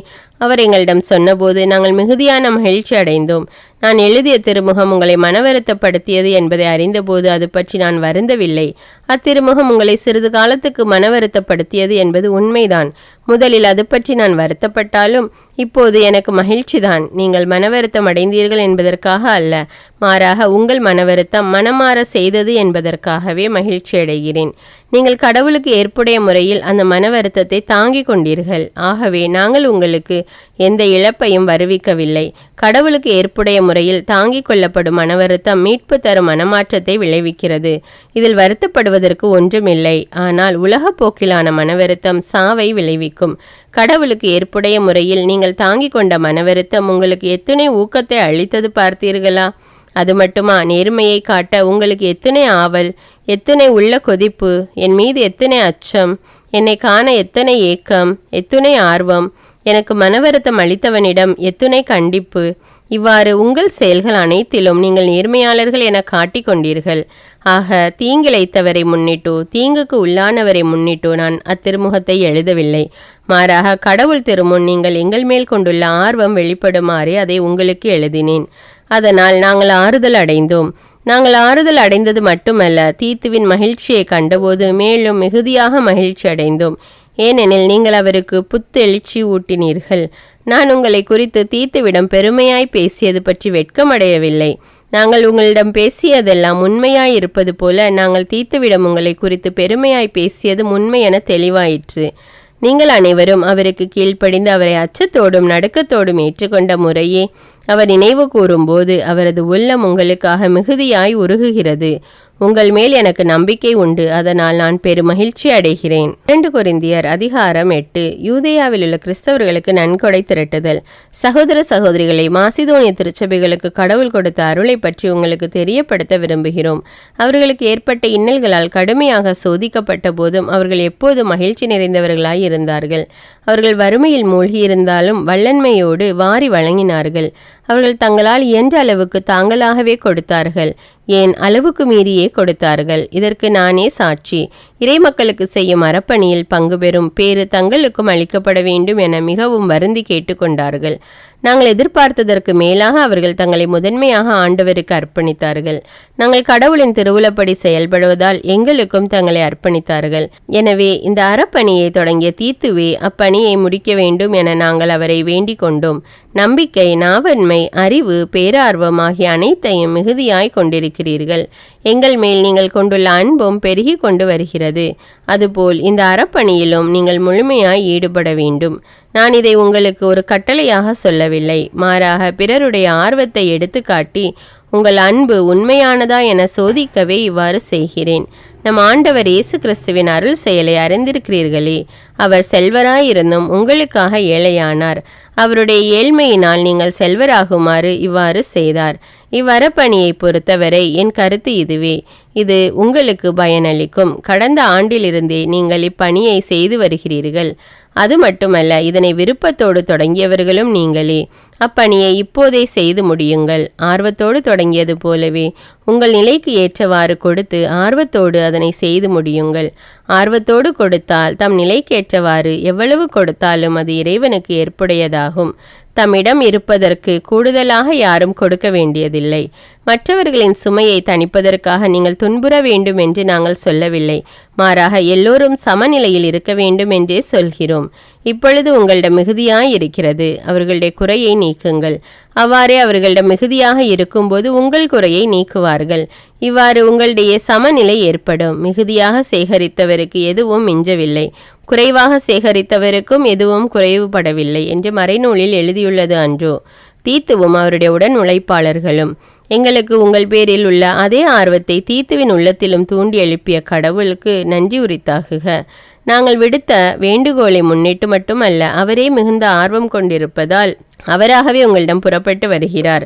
அவர் எங்களிடம் சொன்னபோது நாங்கள் மிகுதியான மகிழ்ச்சி அடைந்தோம். நான் எழுதிய திருமுகம் உங்களை மனவருத்தப்படுத்தியது என்பதை அறிந்தபோது அது பற்றி நான் வருந்தவில்லை. அத்திருமுகம் உங்களை சிறிது காலத்துக்கு மனவருத்தப்படுத்தியது என்பது உண்மைதான். முதலில் அது பற்றி நான் வருத்தப்பட்டாலும் இப்போது எனக்கு மகிழ்ச்சிதான். நீங்கள் மனவருத்தம் அடைந்தீர்கள் என்பதற்காக அல்ல, மாறாக உங்கள் மனவருத்தம் மனமாற செய்தது என்பதற்காகவே மகிழ்ச்சி அடைகிறேன். நீங்கள் கடவுளுக்கு ஏற்புடைய முறையில் அந்த மனவருத்தத்தை தாங்கிக் கொண்டீர்கள். ஆகவே நாங்கள் உங்களுக்கு எந்த இழப்பையும் வருவிக்கவில்லை. கடவுளுக்கு ஏற்புடைய முறையில் தாங்கிக் கொள்ளப்படும் மனவருத்தம் மீட்பு தரும் மனமாற்றத்தை விளைவிக்கிறது. இதில் வருத்தப்படுவதற்கு ஒன்றுமில்லை. ஆனால் உலகப் போக்கிலான மனவருத்தம் சாவை விளைவிக்கும். கடவுளுக்கு ஏற்புடைய முறையில் நீங்கள் தாங்கிக் கொண்ட மனவருத்தம் உங்களுக்கு எத்தனை ஊக்கத்தை அளித்தது பார்த்தீர்களா? அது மட்டுமா, நேர்மையை காட்ட உங்களுக்கு எத்தனை ஆவல், எத்தனை உள்ள கொதிப்பு, என் மீது எத்தனை அச்சம், என்னை காண எத்தனை ஏக்கம், எத்தனை ஆர்வம், எனக்கு மனவருத்தம் அளித்தவனிடம் எத்தனை கண்டிப்பு. இவ்வாறு உங்கள் செயல்கள் அனைத்திலும் நீங்கள் நேர்மையாளர்கள் என காட்டிக் கொண்டீர்கள். ஆக தீங்கிழைத்தவரை முன்னிட்டோ தீங்குக்கு உள்ளானவரை முன்னிட்டோ நான் அத்திருமுகத்தை எழுதவில்லை. மாறாக கடவுள் திருமுன் நீங்கள் எங்கள் மேல் கொண்டுள்ள ஆர்வம் வெளிப்படுமாறே அதை உங்களுக்கு எழுதினேன். அதனால் நாங்கள் ஆறுதல் அடைந்தோம். நாங்கள் ஆறுதல் அடைந்தது மட்டுமல்ல, தீத்துவின் மகிழ்ச்சியை கண்டபோது மேலும் மிகுதியாக மகிழ்ச்சி அடைந்தோம். ஏனெனில் நீங்கள் அவருக்கு புத்தெழுச்சி ஊட்டினீர்கள். நான் உங்களை குறித்து தீத்துவிடம் பெருமையாய் பேசியது பற்றி வெட்கமடையவில்லை. நாங்கள் உங்களிடம் பேசியதெல்லாம் உண்மையாய் இருப்பது போல நாங்கள் தீத்துவிடம் உங்களை குறித்து பெருமையாய் பேசியது உண்மை என தெளிவாயிற்று. நீங்கள் அனைவரும் அவருக்கு கீழ்ப்படிந்து அவரை அச்சத்தோடும் நடுக்கத்தோடும் ஏற்றுக்கொண்ட முறையே அவர் நினைவு கூறும்போது அவரது உள்ளம் உங்களுக்காக மிகுதியாய் உருகுகிறது. உங்கள் மேல் எனக்கு நம்பிக்கை உண்டு, அதனால் நான் பெருமகிழ்ச்சி அடைகிறேன். 2 கொரிந்தியர் அதிகாரம் 8. யூதேயாவில் உள்ள கிறிஸ்தவர்களுக்கு நன்கொடை திரட்டுதல். சகோதர சகோதரிகளை, மாசிதோனிய திருச்சபைகளுக்கு கடவுள் கொடுத்த அருளை பற்றி உங்களுக்கு தெரியப்படுத்த விரும்புகிறோம். அவர்களுக்கு ஏற்பட்ட இன்னல்களால் கடுமையாக சோதிக்கப்பட்ட போதும் அவர்கள் எப்போது மகிழ்ச்சி நிறைந்தவர்களாய் இருந்தார்கள். அவர்கள் வறுமையில் மூழ்கியிருந்தாலும் வல்லன்மையோடு வாரி வழங்கினார்கள். அவர்கள் தங்களால் இயன்ற அளவுக்கு தாங்களாகவே கொடுத்தார்கள், ஏன் அளவுக்கு மீறியே கொடுத்தார்கள். இதற்கு நானே சாட்சி. இறைமக்களுக்கு செய்யும் அறப்பணியில் பங்கு பெறும் பேறு தங்களுக்கும் அளிக்கப்பட வேண்டும் என மிகவும் வருந்தி கேட்டுக்கொண்டார்கள். நாங்கள் எதிர்பார்த்ததற்கு மேலாக அவர்கள் தங்களை முதன்மையாக ஆண்டவருக்கு அர்ப்பணித்தார்கள். நாங்கள் கடவுளின் திருவுளப்படி செயல்படுவதால் எங்களுக்கும் தங்களை அர்ப்பணித்தார்கள். எனவே இந்த அறப்பணியை தொடங்கிய தீத்துவே அப்பணியை முடிக்க வேண்டும் என நாங்கள் அவரை வேண்டிக் கொண்டோம். நம்பிக்கை, நாவன்மை, அறிவு, பேரார்வம் ஆகிய அனைத்தையும் மிகுதியாய் கொண்டிருக்கிறீர்கள். எங்கள் மேல் நீங்கள் கொண்டுள்ள அன்பும் பெருகி கொண்டு வருகிறது. அதுபோல் இந்த அறப்பணியிலும் நீங்கள் முழுமையாய் ஈடுபட வேண்டும். நான் இதை உங்களுக்கு ஒரு கட்டளையாக சொல்லவில்லை, மாறாக பிறருடைய ஆர்வத்தை எடுத்துக்காட்டி உங்கள் அன்பு உண்மையானதா என சோதிக்கவே இவ்வாறு செய்கிறேன். நம் ஆண்டவர் இயேசு கிறிஸ்துவின் அருள் செயலை அறிந்திருக்கிறீர்களே. அவர் செல்வராயிருந்தும் உங்களுக்காக ஏழையானார். அவருடைய ஏழ்மையினால் நீங்கள் செல்வராகுமாறு இவ்வாறு செய்தார். இவ்வறப்பணியை பொறுத்தவரை என் கருத்து இதுவே. இது உங்களுக்கு பயனளிக்கும். கடந்த ஆண்டிலிருந்தே நீங்கள் இப்பணியை செய்து வருகிறீர்கள். அது மட்டுமல்ல, இதனை விருப்பத்தோடு தொடங்கியவர்களும் நீங்களே. அப்பணியை இப்போதே செய்து முடியுங்கள். ஆர்வத்தோடு தொடங்கியது போலவே உங்கள் நிலைக்கு ஏற்றவாறு கொடுத்து ஆர்வத்தோடு அதனை செய்து முடியுங்கள். ஆர்வத்தோடு கொடுத்தால் தம் நிலைக்கேற்றவாறு எவ்வளவு கொடுத்தாலும் அது இறைவனுக்கு ஏற்புடையதாகும். தம்மிடம் இருப்பதற்கு கூடுதலாக யாரும் கொடுக்க வேண்டியதில்லை. மற்றவர்களின் சுமையை தணிப்பதற்காக நீங்கள் துன்புற வேண்டும் என்று நாங்கள் சொல்லவில்லை. மாறாக எல்லோரும் சமநிலையில் இருக்க வேண்டும் என்றே சொல்கிறோம். இப்பொழுது உங்களிடம் மிகுதியாய் இருக்கிறது, அவர்களுடைய குறையை நீக்குங்கள். அவ்வாறே அவர்களிடம் மிகுதியாக இருக்கும்போது உங்கள் குறையை நீக்குவார்கள். இவ்வாறு உங்களுடைய சமநிலை ஏற்படும். மிகுதியாக சேகரித்தவருக்கு எதுவும் மிஞ்சவில்லை, குறைவாக சேகரித்தவருக்கும் எதுவும் குறைவுபடவில்லை என்று மறைநூலில் எழுதியுள்ளது அன்றோ? தீத்துவும் அவருடைய உடன் உழைப்பாளர்களும் எங்களுக்கு உங்கள் பேரில் உள்ள அதே ஆர்வத்தை தீத்துவின் உள்ளத்திலும் தூண்டி எழுப்பிய கடவுளுக்கு நன்றி உரித்தாகுக. நாங்கள் விடுத்த வேண்டுகோளை முன்னிட்டு மட்டுமல்ல, அவரே மிகுந்த ஆர்வம் கொண்டிருப்பதால் அவராகவே உங்களிடம் புறப்பட்டு வருகிறார்.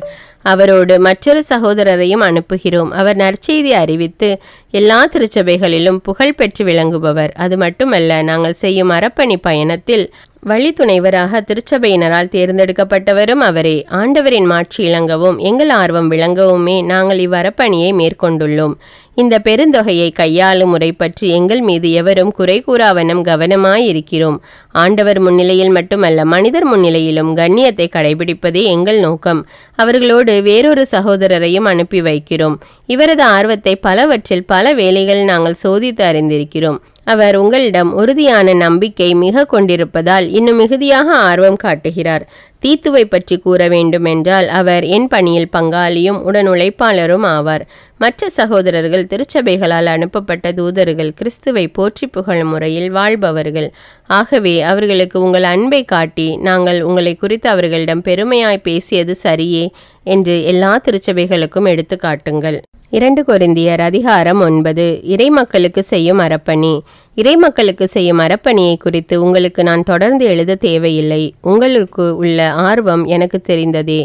அவரோடு மற்றொரு சகோதரரையும் அனுப்புகிறோம். அவர் நற்செய்தி அறிவித்து எல்லா திருச்சபைகளிலும் புகழ் பெற்று விளங்குபவர். அது மட்டுமல்ல, நாங்கள் செய்யும் அறப்பணி பயணத்தில் வழித்துணைவராக திருச்சபையினரால் தேர்ந்தெடுக்கப்பட்டவரும் அவரே. ஆண்டவரின் மாட்சி இளங்கவும் எங்கள் ஆர்வம் விளங்கவுமே நாங்கள் இவ்வறப்பணியை மேற்கொண்டுள்ளோம். இந்த பெருந்தொகையை கையாளும் முறை பற்றி எங்கள் மீது எவரும் குறை கூறாவண்ணம் கவனமாயிருக்கிறோம். ஆண்டவர் முன்னிலையில் மட்டுமல்ல, மனிதர் முன்னிலையிலும் கண்ணியத்தை கடைபிடிப்பதே எங்கள் நோக்கம். அவர்களோடு வேறொரு சகோதரரையும் அனுப்பி வைக்கிறோம். இவரது ஆர்வத்தை பலவற்றில் பல வேளைகள் நாங்கள் சோதித்து அறிந்திருக்கிறோம். அவர் உங்களிடம் உறுதியான நம்பிக்கை மிக கொண்டிருப்பதால் இன்னும் மிகுதியாக ஆர்வம் காட்டுகிறார். தீத்துவை பற்றி கூற வேண்டுமென்றால் அவர் என் பணியில் பங்காளியும் உடன் உழைப்பாளரும் ஆவார். மற்ற சகோதரர்கள் திருச்சபைகளால் அனுப்பப்பட்ட தூதர்கள், கிறிஸ்துவை போற்றி புகழும் முறையில் வாழ்பவர்கள். ஆகவே அவர்களுக்கு உங்கள் அன்பை காட்டி, நாங்கள் உங்களை குறித்து அவர்களிடம் பெருமையாய் பேசியது சரியே என்று எல்லா திருச்சபைகளுக்கும் எடுத்து காட்டுங்கள். 2 கொரிந்தியர் அதிகாரம் 9. இறைமக்களுக்கு செய்யும் அறப்பணி. இறைமக்களுக்கு செய்யும் அறப்பணியை குறித்து உங்களுக்கு நான் தொடர்ந்து எழுத தேவையில்லை. உங்களுக்கு உள்ள ஆர்வம் எனக்கு தெரிந்ததே.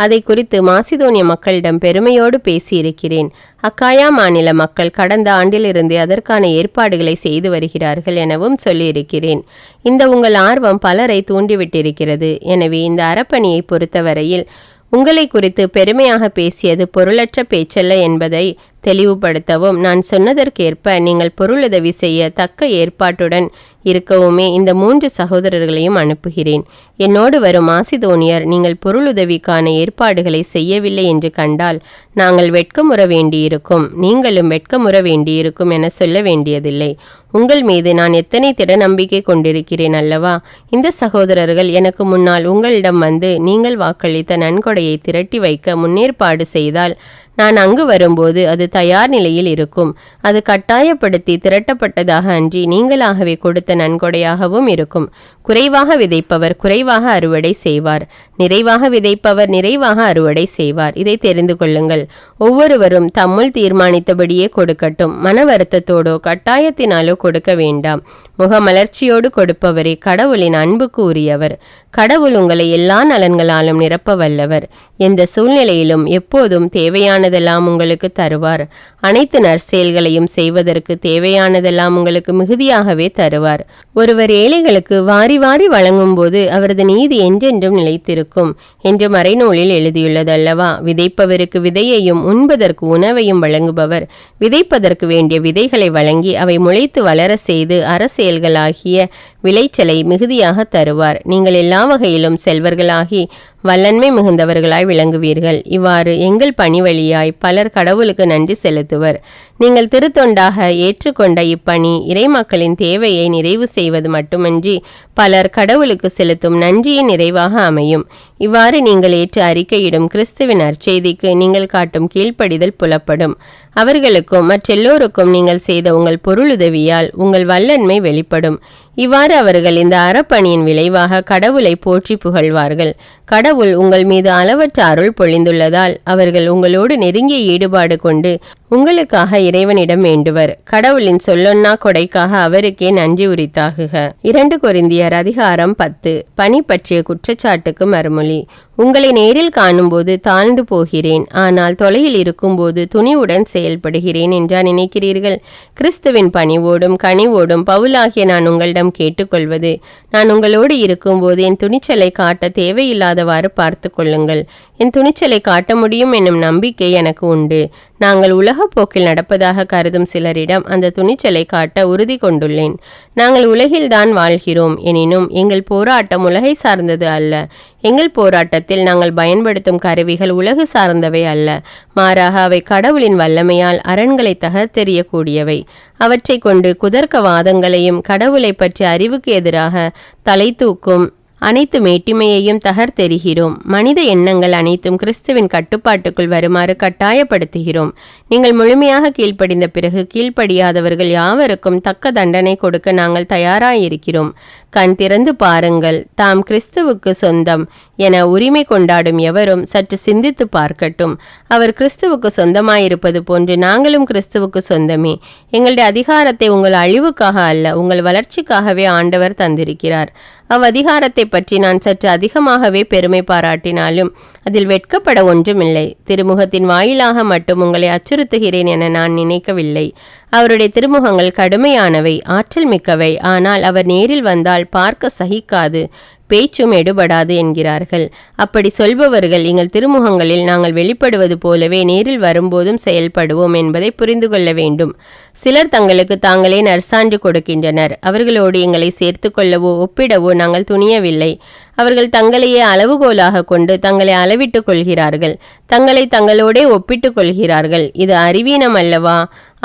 அதை குறித்து மாசிதோனிய மக்களிடம் பெருமையோடு பேசியிருக்கிறேன். அக்காயா மாநில மக்கள் கடந்த ஆண்டிலிருந்து அதற்கான ஏற்பாடுகளை செய்து வருகிறார்கள் எனவும் சொல்லியிருக்கிறேன். இந்த உங்கள் ஆர்வம் பலரை தூண்டிவிட்டிருக்கிறது. எனவே இந்த அறப்பணியை பொறுத்தவரையில் உங்களை குறித்து பெருமையாக பேசியது பொருளற்ற பேச்சல்ல என்பதை தெளிவுபடுத்தவும், நான் சொன்னதற்கேற்ப நீங்கள் பொருளுதவி செய்ய தக்க ஏற்பாட்டுடன் இருக்கவுமே இந்த 3 சகோதரர்களையும் அனுப்புகிறேன். என்னோடு வரும் மாசிதோனியர் நீங்கள் பொருளுதவிக்கான ஏற்பாடுகளை செய்யவில்லை என்று கண்டால் நாங்கள் வெட்கமுற வேண்டியிருக்கும், நீங்களும் வெட்கமுற வேண்டியிருக்கும் என சொல்ல வேண்டியதில்லை. உங்கள் மீது நான் எத்தனை திட நம்பிக்கை கொண்டிருக்கிறேன் அல்லவா? இந்த சகோதரர்கள் எனக்கு முன்னால் உங்களிடம் வந்து நீங்கள் வாக்களித்த நன்கொடையை திரட்டி வைக்க முன்னேற்பாடு செய்தால் நான் அங்கு வரும்போது அது தயார் நிலையில் இருக்கும். அது கட்டாயப்படுத்தி திரட்டப்பட்டதாக அன்றி நீங்களாகவே கொடுத்த நன்கொடையாகவும் இருக்கும். குறைவாக விதைப்பவர் குறைவாக அறுவடை செய்வார், நிறைவாக விதைப்பவர் நிறைவாக அறுவடை செய்வார். இதை தெரிந்து கொள்ளுங்கள். ஒவ்வொருவரும் தம்முள் தீர்மானித்தபடியே கொடுக்கட்டும். மன வருத்தத்தோடோ கட்டாயத்தினாலோ கொடுக்க வேண்டாம். முகமலர்ச்சியோடு கொடுப்பவரே கடவுளின் அன்புக்கு உரியவர். கடவுள் உங்களை எல்லா நலன்களாலும் நிரப்ப வல்லவர். எந்த சூழ்நிலையிலும் எப்போதும் தேவையானதெல்லாம் உங்களுக்கு தருவார். அனைத்து நற்செயல்களையும் செய்வதற்கு தேவையானதெல்லாம் உங்களுக்கு மிகுதியாகவே தருவார். ஒருவர் ஏழைகளுக்கு வாரி வாரி வழங்கும் போது அவரது நீதி என்றென்றும் நிலைத்திருக்கும் என்று மறைநூலில் எழுதியுள்ளது அல்லவா? விதைப்பவருக்கு விதையையும் உண்பதற்கு உணவையும் வழங்குபவர் விதைப்பதற்கு வேண்டிய விதைகளை வழங்கி அவை முளைத்து வளர செய்து அரசியல்களாகிய விளைச்சலை மிகுதியாக தருவார். நீங்கள் எல்லா வகையிலும் செல்வர்களாகி வல்லன்மை மிகுந்தவர்களாய் விளங்குவீர்கள். இவ்வாறு எங்கள் பணி வழியாய் பலர் கடவுளுக்கு நன்றி செலுத்துவர். நீங்கள் திருத்தொண்டாக ஏற்றுக்கொண்ட இப்பணி இறைமக்களின் தேவையை நிறைவு செய்வது மட்டுமன்றி பலர் கடவுளுக்கு செலுத்தும் நன்றியின் நிறைவாக அமையும். இவ்வாறு நீங்கள் ஏற்று அறிக்கையிடும் கிறிஸ்துவின் நற்செய்திக்கு நீங்கள் காட்டும் கீழ்ப்படிதல் புலப்படும். அவர்களுக்கும் மற்றெல்லோருக்கும் நீங்கள் செய்த உங்கள் பொருளுதவியால் உங்கள் வல்லன்மை வெளிப்படும். இவ்வாறு அவர்கள் இந்த அறப்பணியின் விளைவாக கடவுளை போற்றி புகழ்வார்கள். கடவுள் உங்கள் மீது அளவற்ற அருள் பொழிந்துள்ளதால் அவர்கள் உங்களோடு நெருங்கிய ஈடுபாடு கொண்டு உங்களுக்காக இறைவனிடம் வேண்டுவர். கடவுளின் சொல்லொன்னா கொடைக்காக அவருக்கே நன்றி உரித்தாகுக. 2 கொரிந்தியர் அதிகாரம் 10. பணி பற்றிய குற்றச்சாட்டுக்கு மறுமொழி. உங்களை நேரில் காணும்போது தாழ்ந்து போகிறேன், ஆனால் தொலையில் இருக்கும்போது துணிவுடன் செயல்படுகிறேன் என்றா நினைக்கிறீர்கள்? கிறிஸ்துவின் பணிவோடும் கனிவோடும் பவுலாகிய நான் உங்களிடம் கேட்டுக்கொள்வது, நான் உங்களோடு இருக்கும்போது என் துணிச்சலை காட்ட தேவையில்லாதவாறு பார்த்து கொள்ளுங்கள். என் துணிச்சலை காட்ட முடியும் என்னும் நம்பிக்கை எனக்கு உண்டு. நாங்கள் உலக போக்கில் நடப்பதாக கருதும் சிலரிடம் அந்த துணிச்சலை காட்ட உறுதி கொண்டுள்ளேன். நாங்கள் உலகில்தான் வாழ்கிறோம், எனினும் எங்கள் போராட்டம் உலகை சார்ந்தது அல்ல. எங்கள் போராட்டத்தில் நாங்கள் பயன்படுத்தும் கருவிகள் உலகு சார்ந்தவை அல்ல, மாறாக அவை கடவுளின் வல்லமையால் அரண்களை தகர்த்தெறியக்கூடியவை. அவற்றை கொண்டு குதர்க்க வாதங்களையும் கடவுளை பற்றிய அறிவுக்கு எதிராக தலை தூக்கும் அனைத்து மேட்டிமையையும் தகர்த்தெறிகிறோம். மனித எண்ணங்கள் அனைத்தும் கிறிஸ்துவின் கட்டுப்பாட்டுக்குள் வருமாறு கட்டாயப்படுத்துகிறோம். நீங்கள் முழுமையாக கீழ்ப்படிந்த பிறகு கீழ்ப்படியாதவர்கள் யாவருக்கும் தக்க தண்டனை கொடுக்க நாங்கள் தயாராயிருக்கிறோம். கண் திறந்து பாருங்கள். தாம் கிறிஸ்துவுக்கு சொந்தம் என உரிமை கொண்டாடும் எவரும் சற்று சிந்தித்து பார்க்கட்டும். அவர் கிறிஸ்துவுக்கு சொந்தமாயிருப்பது போன்று நாங்களும் கிறிஸ்துவுக்கு சொந்தமே. எங்களுடைய அதிகாரத்தை உங்கள் அழிவுக்காக அல்ல, உங்கள் வளர்ச்சிக்காகவே ஆண்டவர் தந்திருக்கிறார். அதிகாரத்தை பற்றி நான் சற்று அதிகமாகவே பெருமை பாராட்டினாலும் அதில் வெட்கப்பட ஒன்றுமில்லை. திருமுகத்தின் வாயிலாக மட்டும் உங்களை அச்சுறுத்துகிறேன் என நான் நினைக்கவில்லை. அவருடைய திருமுகங்கள் கடுமையானவை, ஆற்றல் மிக்கவை. ஆனால் அவர் நேரில் வந்தால் பார்க்க சகிக்காது, பேச்சும் எடுபடாது என்கிறார்கள். அப்படி சொல்பவர்கள் எங்கள் திருமுகங்களில் நாங்கள் வெளிப்படுவது போலவே நேரில் வரும்போதும் செயல்படுவோம் என்பதை புரிந்து கொள்ள வேண்டும். சிலர் தங்களுக்கு தாங்களே நற்சான்று கொடுக்கின்றனர். அவர்களோடு எங்களை சேர்த்து கொள்ளவோ ஒப்பிடவோ நாங்கள் துணியவில்லை. அவர்கள் தங்களையே அளவுகோலாக கொண்டு தங்களை அளவிட்டுக் கொள்கிறார்கள், தங்களை தங்களோடே ஒப்பிட்டுக் கொள்கிறார்கள். இது அறிவீனம் அல்லவா?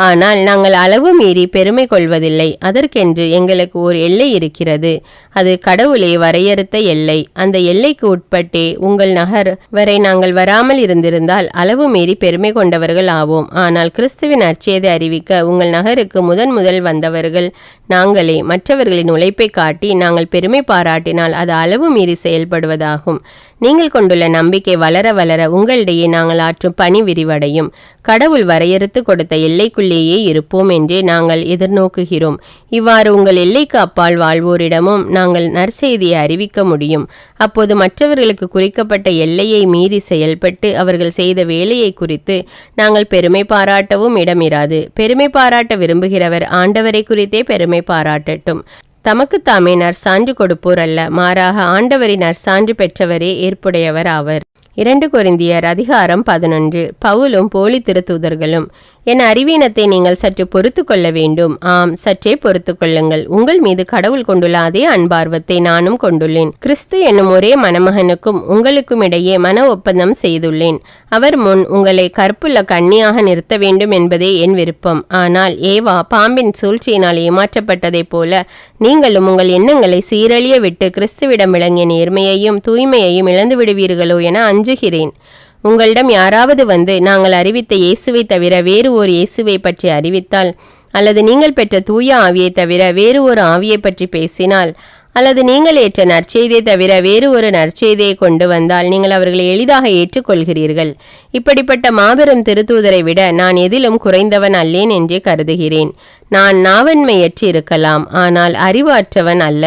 ஆனால் நாங்கள் அளவு மீறி பெருமை கொள்வதில்லை. அதற்கென்று எங்களுக்கு ஒரு எல்லை இருக்கிறது. அது கடவுளே வரையறுத்த எல்லை. அந்த எல்லைக்கு உட்பட்டே உங்கள் நகர் வரை நாங்கள் வராமல் இருந்திருந்தால் அளவு மீறி பெருமை கொண்டவர்கள் ஆவோம். ஆனால் கிறிஸ்துவின் நற்செய்தி அறிவிக்க உங்கள் நகருக்கு முதல் வந்தவர்கள் நாங்களே. மற்றவர்களின் உழைப்பை காட்டி நாங்கள் பெருமை பாராட்டினால் அது அளவு மீறி செயல்படுவதாகும். நீங்கள் கொண்டுள்ள நம்பிக்கை வளர வளர உங்களிடையே நாங்கள் ஆற்றும் பணி விரிவடையும். கடவுள் வரையறுத்து கொடுத்த எல்லைக்குள்ளேயே இருப்போம் என்றே நாங்கள் எதிர்நோக்குகிறோம். இவ்வாறு உங்கள் எல்லைக்கு அப்பால் வாழ்வோரிடமும் நாங்கள் நற்செய்தியை அறிவிக்க முடியும். அப்போது மற்றவர்களுக்கு குறிக்கப்பட்ட எல்லையை மீறி செயல்பட்டு அவர்கள் செய்த வேலையை குறித்து நாங்கள் பெருமை பாராட்டவும் இடமிராது. பெருமை பாராட்ட விரும்புகிறவர் ஆண்டவரை குறித்தே பெருமை பாராட்டட்டும். தமக்குத்தாமே நற்சான்று கொடுப்போர் அல்ல, மாறாக ஆண்டவரின் நற்சான்று பெற்றவரே ஏற்புடையவர் ஆவர். 2 கொரிந்தியர் அதிகாரம் 11. பவுலும் போலி திருத்தூதர்களும். என் அறிவீனத்தை நீங்கள் சற்று பொறுத்து கொள்ள வேண்டும். ஆம், சற்றே பொறுத்து கொள்ளுங்கள். உங்கள் மீது கடவுள் கொண்டுள்ள அதே அன்பார்வத்தை நானும் கொண்டுள்ளேன். கிறிஸ்து என்னும் ஒரே மணமகனுக்கும் உங்களுக்கும் இடையே மன ஒப்பந்தம் செய்துள்ளேன். அவர் முன் உங்களை கற்புள்ள கன்னியாக நிறுத்த வேண்டும் என்பதே என் விருப்பம். ஆனால் ஏவா பாம்பின் சூழ்ச்சியினால் ஏமாற்றப்பட்டதைப் போல நீங்களும் உங்கள் எண்ணங்களை சீரழிய விட்டு கிறிஸ்துவிடம் விளங்கிய நேர்மையையும் தூய்மையையும் இழந்து விடுவீர்களோ என அஞ்சுகிறேன். உங்களிடம் யாராவது வந்து நாங்கள் அறிவித்த இயேசுவை தவிர வேறு ஒரு இயேசுவை பற்றி அறிவித்தால், அல்லது நீங்கள் பெற்ற தூய ஆவியை தவிர வேறு ஒரு ஆவியை பற்றி பேசினால், அல்லது நீங்கள் ஏற்ற நற்செய்தியை தவிர வேறு ஒரு நற்செய்தியை கொண்டு வந்தால் நீங்கள் அவர்களை எளிதாக ஏற்றுக்கொள்கிறீர்கள். இப்படிப்பட்ட மாபெரும் திருத்தூதரை விட நான் எதிலும் குறைந்தவன் அல்லேன் என்றே கருதுகிறேன். நான் நாவன்மையற்று இருக்கலாம், ஆனால் அறிவு அற்றவன் அல்ல.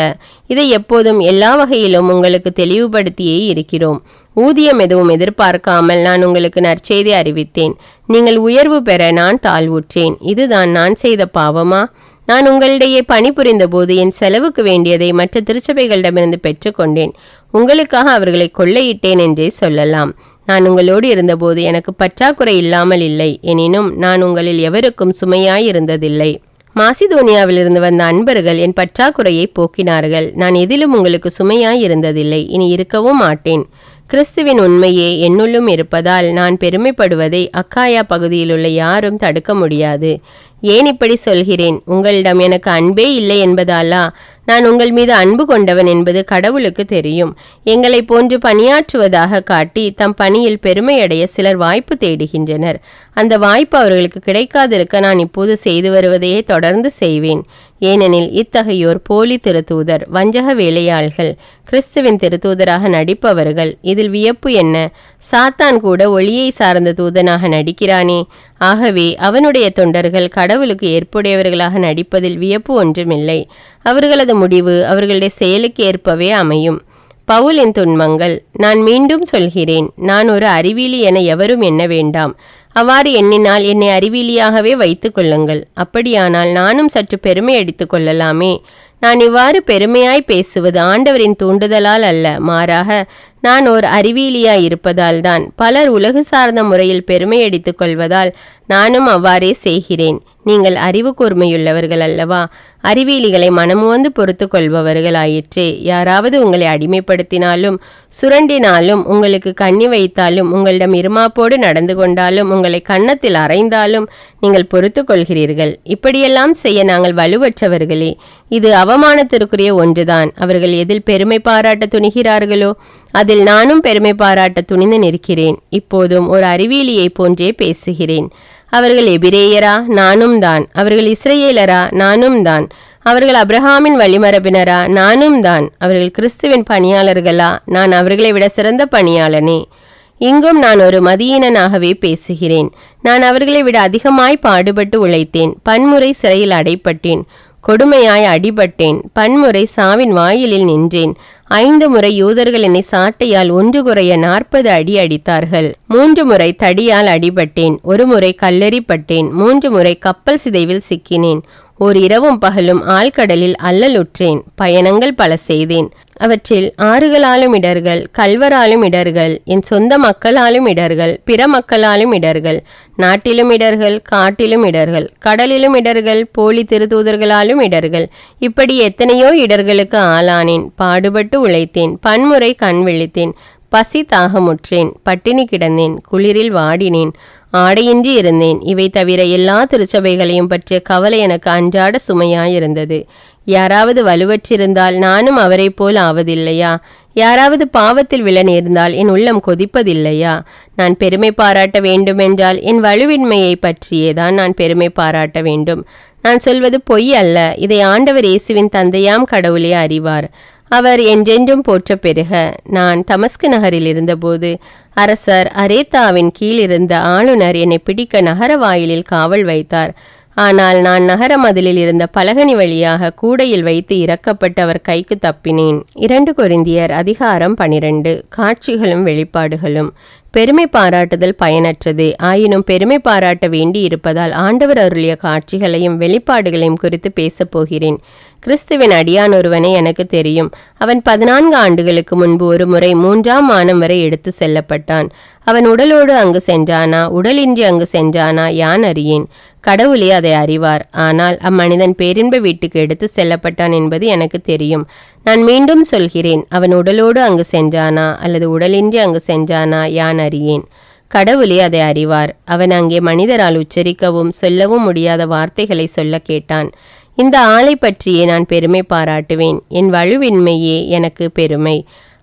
இதை எப்போதும் எல்லா வகையிலும் உங்களுக்கு தெளிவுபடுத்தியே இருக்கிறோம். ஊதியம் எதுவும் எதிர்பார்க்காமல் நான் உங்களுக்கு நற்செய்தி அறிவித்தேன். நீங்கள் உயர்வு பெற நான் தாழ்வுற்றேன். இதுதான் நான் செய்த பாவமா? நான் உங்களிடையே பணிபுரிந்த போது என் செலவுக்கு வேண்டியதை மற்ற திருச்சபைகளிடமிருந்து பெற்றுக்கொண்டேன். உங்களுக்காக அவர்களை கொள்ளையிட்டேன் என்றே சொல்லலாம். நான் உங்களோடு இருந்தபோது எனக்கு பற்றாக்குறை இல்லாமல் இல்லை. எனினும் நான் உங்களில் எவருக்கும் சுமையாயிருந்ததில்லை. மாசிதோனியாவிலிருந்து வந்த அன்பர்கள் என் பற்றாக்குறையை போக்கினார்கள். நான் எதிலும் உங்களுக்கு சுமையாய் இருந்ததில்லை, இனி இருக்கவும் மாட்டேன். கிறிஸ்துவின் உண்மையே என்னுள்ளும் இருப்பதால் நான் பெருமைப்படுவதை அக்காயா பகுதியிலுள்ள யாரும் தடுக்க முடியாது. ஏன் இப்படி சொல்கிறேன்? உங்களிடம் எனக்கு அன்பே இல்லை என்பதாலா? நான் உங்கள் மீது அன்பு கொண்டவன் என்பது கடவுளுக்கு தெரியும். எங்களை போன்று பணியாற்றுவதாக காட்டி தம் பணியில் பெருமையடைய சிலர் வாய்ப்பு தேடுகின்றனர். அந்த வாய்ப்பு அவர்களுக்கு கிடைக்காதிருக்க நான் இப்போது செய்து வருவதையே தொடர்ந்து செய்வேன். ஏனெனில் இத்தகையோர் போலி திருத்தூதர், வஞ்சக வேலையாள்கள், கிறிஸ்துவின் திருத்தூதராக நடிப்பவர்கள். இதில் வியப்பு என்ன? சாத்தான் கூட ஒளியை சார்ந்த தூதனாக நடிக்கிறானே. ஆகவே அவனுடைய தொண்டர்கள் கடவுளுக்கு ஏற்புடையவர்களாக நடிப்பதில் வியப்பு ஒன்றுமில்லை. அவர்களது முடிவு அவர்களுடைய செயலுக்கு ஏற்பவே அமையும். பவுலின் துன்பங்கள். நான் மீண்டும் சொல்கிறேன், நான் ஒரு அறிவியலி என எவரும் எண்ண வேண்டாம். அவ்வாறு எண்ணினால் என்னை அறிவியலியாகவே வைத்து கொள்ளுங்கள். அப்படியானால் நானும் சற்று பெருமை அடித்து கொள்ளலாமே. நான் இவ்வாறு பெருமையாய் பேசுவது ஆண்டவரின் தூண்டுதலால் அல்ல, மாறாக நான் ஓர் அறிவியலியாய் இருப்பதால் தான். பலர் உலகு சார்ந்த முறையில் பெருமை அடித்துக் கொள்வதால் நானும் அவ்வாறே செய்கிறேன். நீங்கள் அறிவு கூர்மையுள்ளவர்கள் அல்லவா? அறிவியலிகளை மனமுவந்து பொறுத்து கொள்பவர்கள் ஆயிற்றே. யாராவது உங்களை அடிமைப்படுத்தினாலும் சுரண்டினாலும் உங்களுக்கு கண்ணி வைத்தாலும் உங்களிடம் இருமாப்போடு நடந்து கொண்டாலும் உங்களை கன்னத்தில் அறைந்தாலும் நீங்கள் பொறுத்து கொள்கிறீர்கள். இப்படியெல்லாம் செய்ய நாங்கள் வலுவற்றவர்களே. இது அவமானத்திற்குரிய ஒன்றுதான். அவர்கள் எதில் பெருமை பாராட்ட துணிகிறார்களோ அதில் நானும் பெருமை பாராட்ட துணிந்து நிற்கிறேன். இப்போதும் ஒரு அறிவியலியை போன்றே பேசுகிறேன். அவர்கள் எபிரேயரா? நானும் தான். அவர்கள் இஸ்ரேலரா? நானும் தான். அவர்கள் அப்ரஹாமின் வழிமரபினரா? நானும் தான். அவர்கள் கிறிஸ்துவின் பணியாளர்களா? நான் அவர்களை விட சிறந்த பணியாளனே. இங்கும் நான் ஒரு மதியீனனாகவே பேசுகிறேன். நான் அவர்களை விட அதிகமாய் பாடுபட்டு உழைத்தேன். பன்முறை சிறையில் அடைப்பட்டேன். கொடுமையாய் அடிபட்டேன். பன்முறை சாவின் வாயிலில் நின்றேன். 5 முறை யூதர்கள் என்னை சாட்டையால் 1 குறைய 40 அடி அடித்தார்கள். 3 முறை தடியால் அடிபட்டேன். 1 முறை கல்லெறிப்பட்டேன். 3 முறை கப்பல் சிதைவில் சிக்கினேன். ஓர் இரவும் பகலும் ஆழ்கடலில் அல்லலுற்றேன். பயணங்கள் பல செய்தேன். அவற்றில் ஆறுகளாலும் இடர்கள், கல்வராலும் இடர்கள், என் சொந்த மக்களாலும் இடர்கள், பிற மக்களாலும் இடர்கள், நாட்டிலும் இடர்கள், காட்டிலும் இடர்கள், கடலிலும் இடர்கள், போலி திருத்தூதர்களாலும் இடர்கள், இப்படி எத்தனையோ இடர்களுக்கு ஆளானேன். பாடுபட்டு உழைத்தேன். பன்முறை கண் விழித்தேன். பசி தாகமுற்றேன். பட்டினி கிடந்தேன். குளிரில் வாடினேன். ஆடையின்றி இருந்தேன். இவை தவிர எல்லா திருச்சபைகளையும் பற்றிய கவலை எனக்கு அன்றாட சுமையாயிருந்தது. யாராவது வலுவற்றிருந்தால் நானும் அவரை போல் ஆவதில்லையா? யாராவது பாவத்தில் விழ நேர்ந்தால் என் உள்ளம் கொதிப்பதில்லையா? நான் பெருமை பாராட்ட வேண்டுமென்றால் என் வலுவின்மையை பற்றியேதான் நான் பெருமை பாராட்ட வேண்டும். நான் சொல்வது பொய் அல்ல. இதை ஆண்டவர் இயேசுவின் தந்தையாம் கடவுளே அறிவார். அவர் என்றென்றும் போற்ற பெறுக. நான் தமஸ்கு நகரில் இருந்தபோது அரசர் அரேத்தாவின் கீழ் இருந்த ஆளுநர் என்னை பிடிக்க நகர வாயிலில் காவல் வைத்தார். ஆனால் நான் நகர மதிலில் இருந்த பலகனி வழியாக கூடையில் வைத்து இறக்கப்பட்டு அவர் கைக்கு தப்பினேன். 2 கொரிந்தியர் அதிகாரம் 12. காட்சிகளும் வெளிப்பாடுகளும். பெருமை பாராட்டுதல் பயனற்றது. ஆயினும் பெருமை பாராட்ட வேண்டி இருப்பதால் ஆண்டவர் அருளிய காட்சிகளையும் வெளிப்பாடுகளையும் குறித்து பேசப் போகிறேன். கிறிஸ்துவின் அடியான் ஒருவனை எனக்கு தெரியும். அவன் 14 ஆண்டுகளுக்கு முன்பு ஒரு முறை 3ஆம் வானம் வரை எடுத்து செல்லப்பட்டான். அவன் உடலோடு அங்கு சென்றானா, உடலின்றி அங்கு சென்றானா, யான் அறியேன். கடவுளே அதை அறிவார். ஆனால் அம்மனிதன் பேரின்ப வீட்டுக்கு எடுத்து செல்லப்பட்டான் என்பது எனக்கு தெரியும். நான் மீண்டும் சொல்கிறேன், அவன் உடலோடு அங்கு சென்றானா அல்லது உடலின்றி அங்கு சென்றானா, யான் அறியேன். கடவுளே அதை அறிவார். அவன் அங்கே மனிதரால் உச்சரிக்கவும் சொல்லவும் முடியாத வார்த்தைகளை சொல்ல கேட்டான். இந்த ஆளை பற்றியே நான் பெருமை பாராட்டுவேன். என் வலுவின்மையே எனக்கு பெருமை.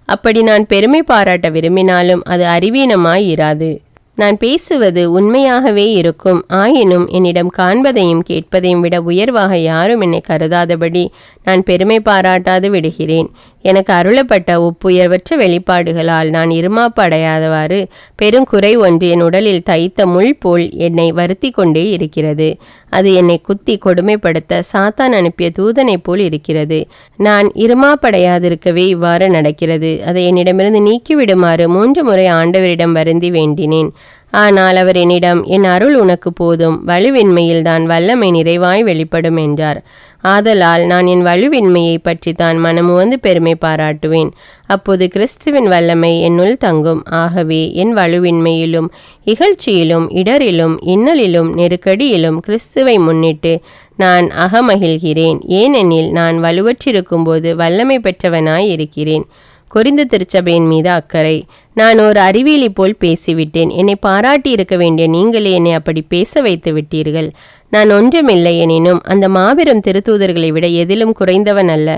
அப்படி நான் பெருமை பாராட்ட விரும்பினாலும் அது அறிவீனமாய் இராது. நான் பேசுவது உண்மையாகவே இருக்கும். ஆயினும் என்னிடம் காண்பதையும் கேட்பதையும் விட உயர்வாக யாரும் என்னை கருதாதபடி நான் பெருமை பாராட்டாது விடுகிறேன். எனக்கு அருளப்பட்ட ஒப்புயர்வற்ற வெளிப்பாடுகளால் நான் இருமாப்பு அடையாதவாறு பெருங்குறை ஒன்று என் உடலில் தைத்த முள் போல் என்னை வருத்தி கொண்டே இருக்கிறது. அது என்னை குத்தி கொடுமைப்படுத்த சாத்தான் அனுப்பிய தூதனை போல் இருக்கிறது. நான் இருமாப்படையாதிருக்கவே இவ்வாறு நடக்கிறது. அதை என்னிடமிருந்து நீக்கிவிடுமாறு 3 முறை ஆண்டவரிடம் வருந்தி வேண்டினேன். ஆனால் அவர் என்னிடம், என் அருள் உனக்கு போதும், வலுவின்மையில்தான் வல்லமை நிறைவாய் வெளிப்படும் என்றார். ஆதலால் நான் என் வலுவின்மையை பற்றி தான் மனமுவந்து பெருமை பாராட்டுவேன். அப்போது கிறிஸ்துவின் வல்லமை என்னுள் தங்கும். ஆகவே என் வலுவின்மையிலும் இகழ்ச்சியிலும் இடரிலும் இன்னலிலும் நெருக்கடியிலும் கிறிஸ்துவை முன்னிட்டு நான் அகமகிழ்கிறேன். ஏனெனில் நான் வலுவற்றிருக்கும்போது வல்லமை பெற்றவனாய் இருக்கிறேன். கொரிந்து திருச்சபையின் மீது அக்கறை. நான் ஒரு அறிவியலி போல் பேசிவிட்டேன். என்னை பாராட்டி இருக்க வேண்டிய நீங்களே என்னை அப்படி பேச வைத்து விட்டீர்கள். நான் ஒன்றுமில்லை எனினும் அந்த மாபெரும் திருத்தூதர்களை விட எதிலும் குறைந்தவன் அல்ல.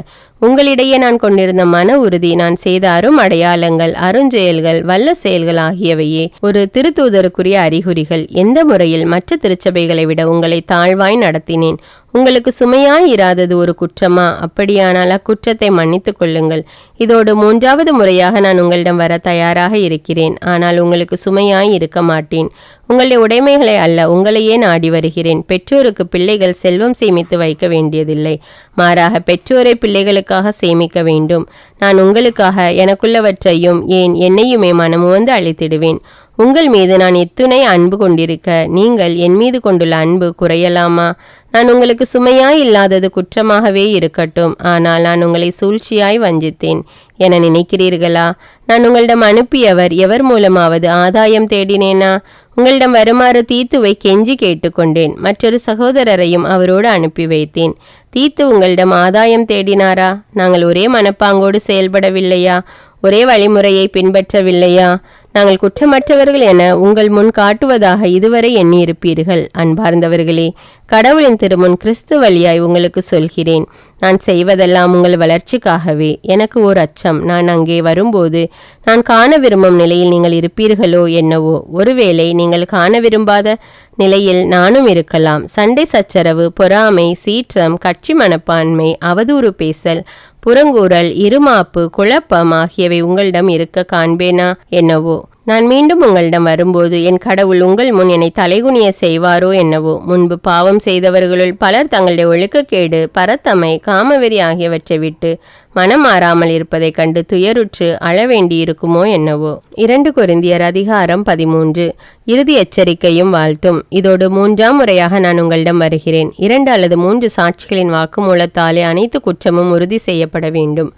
உங்களிடையே நான் கொண்டிருந்த மன உறுதி, நான் செய்த அடையாளங்கள், அருஞ்செயல்கள், வல்ல செயல்கள் ஆகியவையே ஒரு திருத்தூதருக்குரிய அறிகுறிகள். எந்த முறையில் மற்ற திருச்சபைகளை விட உங்களை தாழ்வாய் நடத்தினேன்? உங்களுக்கு சுமையாய் இராதது ஒரு குற்றமா? அப்படியானால் அக்குற்றத்தை மன்னித்துக் கொள்ளுங்கள். இதோடு 3வது முறையாக நான் உங்களிடம் வர தயாராக இருக்கிறேன். ஆனால் உங்களுக்கு சுமையாய் இருக்க மாட்டேன். உங்களுடைய உடைமைகளை அல்ல, உங்களையே நாடி வருகிறேன். பெற்றோருக்கு பிள்ளைகள் செல்வம் சேமித்து வைக்க வேண்டியதில்லை. மாறாக பெற்றோரை பிள்ளைகளுக்காக சேமிக்க வேண்டும். நான் உங்களுக்காக எனக்குள்ளவற்றையும் ஏன் என்னையுமே மனமுவந்து அளித்திடுவேன். உங்கள் மீது நான் இத்துணை அன்பு கொண்டிருக்க நீங்கள் என் மீது கொண்டுள்ள அன்பு குறையலாமா? நான் உங்களுக்கு சுமையாய் இல்லாதது குற்றமாகவே இருக்கட்டும். ஆனால் நான் உங்களை சூழ்ச்சியாய் வஞ்சித்தேன் என நினைக்கிறீர்களா? நான் உங்களிடம் அனுப்பியவர் எவர் மூலமாவது ஆதாயம் தேடினேனா? உங்களிடம் வருமாறு தீத்துவை கெஞ்சி கேட்டுக்கொண்டேன். மற்றொரு சகோதரரையும் அவரோடு அனுப்பி வைத்தேன். தீத்து உங்களிடம் ஆதாயம் தேடினாரா? நாங்கள் ஒரே மனப்பாங்கோடு செயல்படவில்லையா? ஒரே வழிமுறையை பின்பற்றவில்லையா? நாங்கள் குற்றமற்றவர்கள் என உங்கள் முன் காட்டுவதாக இதுவரை எண்ணியிருப்பீர்கள். அன்பார்ந்தவர்களே, கடவுளின் திருமுன் கிறிஸ்து வழியாய் உங்களுக்கு சொல்கிறேன், நான் செய்வதெல்லாம் உங்கள் வளர்ச்சிக்காகவே. எனக்கு ஓர் அச்சம், நான் அங்கே வரும்போது நான் காண விரும்பும் நிலையில் நீங்கள் இருப்பீர்களோ என்னவோ. ஒருவேளை நீங்கள் காண விரும்பாத நிலையில் நானும் இருக்கலாம். சண்டை சச்சரவு, பொறாமை, சீற்றம், கட்சி மனப்பான்மை, அவதூறு பேசல், புறங்கூறல், இருமாப்பு, குழப்பம் ஆகியவை உங்களிடம் இருக்க காண்பேனா என்னவோ. நான் மீண்டும் உங்களிடம் வரும்போது என் கடவுள் உங்கள் முன் என்னை தலைகுனிய செய்வாரோ என்னவோ. முன்பு பாவம் செய்தவர்களுள் பலர் தங்களுடைய ஒழுக்கக்கேடு, பரத்தமை, காமவெறி ஆகியவற்றை விட்டு மனம் மாறாமல் இருப்பதைக் கண்டு துயருற்று அழவேண்டியிருக்குமோ என்னவோ. 2 கொரிந்தியர் அதிகாரம் 13. இறுதி எச்சரிக்கையும் வாழ்த்தும். இதோடு 3ஆம் முறையாக நான் உங்களிடம் வருகிறேன். 2 அல்லது 3 சாட்சிகளின் வாக்குமூலத்தாலே அனைத்து குற்றமும் உறுதி செய்யப்பட வேண்டும்.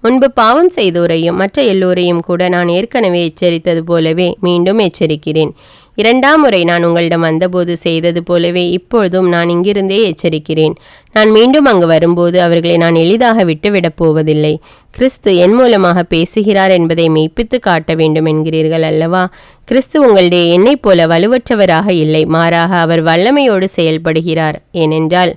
முன்பு பாவம் செய்தோரையும் மற்ற எல்லோரையும் கூட நான் ஏற்கனவே எச்சரித்தது போலவே மீண்டும் எச்சரிக்கிறேன். 2ஆம் முறை நான் உங்களிடம் வந்தபோது செய்தது போலவே இப்பொழுதும் நான் இங்கிருந்தே எச்சரிக்கிறேன். நான் மீண்டும் அங்கு வரும்போது அவர்களை நான் எளிதாக விட்டுவிடப் போவதில்லை. கிறிஸ்து என் மூலமாக பேசுகிறார் என்பதை மெய்ப்பித்து காட்ட வேண்டும் என்கிறீர்கள் அல்லவா? கிறிஸ்து உங்களுடைய என்னைப் போல வலுவற்றவராக இல்லை, மாறாக அவர் வல்லமையோடு செயல்படுகிறார். ஏனென்றால்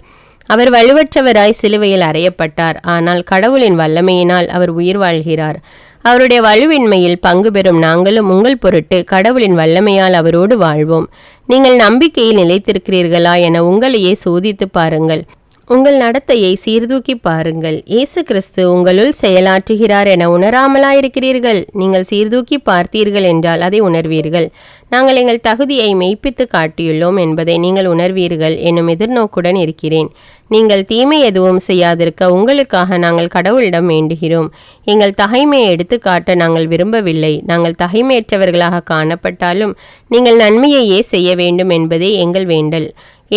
அவர் வலுவற்றவராய் சிலுவையில் அறையப்பட்டார். ஆனால் கடவுளின் வல்லமையினால் அவர் உயிர் வாழ்கிறார். அவருடைய வலுவின்மையில் பங்கு பெறும் நாங்களும் உங்கள் பொருட்டு கடவுளின் வல்லமையால் அவரோடு வாழ்வோம். நீங்கள் நம்பிக்கையில் நிலைத்திருக்கிறீர்களா என உங்களையே சோதித்து பாருங்கள். உங்கள் நடத்தையை சீர்தூக்கி பாருங்கள். இயேசு கிறிஸ்து உங்களுள் செயலாற்றுகிறார் என உணராமலாயிருக்கிறீர்கள். நீங்கள் சீர்தூக்கி பார்த்தீர்கள் என்றால் அதை உணர்வீர்கள். நாங்கள் எங்கள் தகுதியை மெய்ப்பித்து காட்டியுள்ளோம் என்பதை நீங்கள் உணர்வீர்கள் என்னும் எதிர்நோக்குடன் இருக்கிறேன். நீங்கள் தீமை எதுவும் செய்யாதிருக்க உங்களுக்காக நாங்கள் கடவுளிடம் வேண்டுகிறோம். எங்கள் தகைமையை எடுத்து காட்ட நாங்கள் விரும்பவில்லை. நாங்கள் தகைமையற்றவர்களாக காணப்பட்டாலும் நீங்கள் நன்மையையே செய்ய வேண்டும் என்பதே எங்கள் வேண்டல்.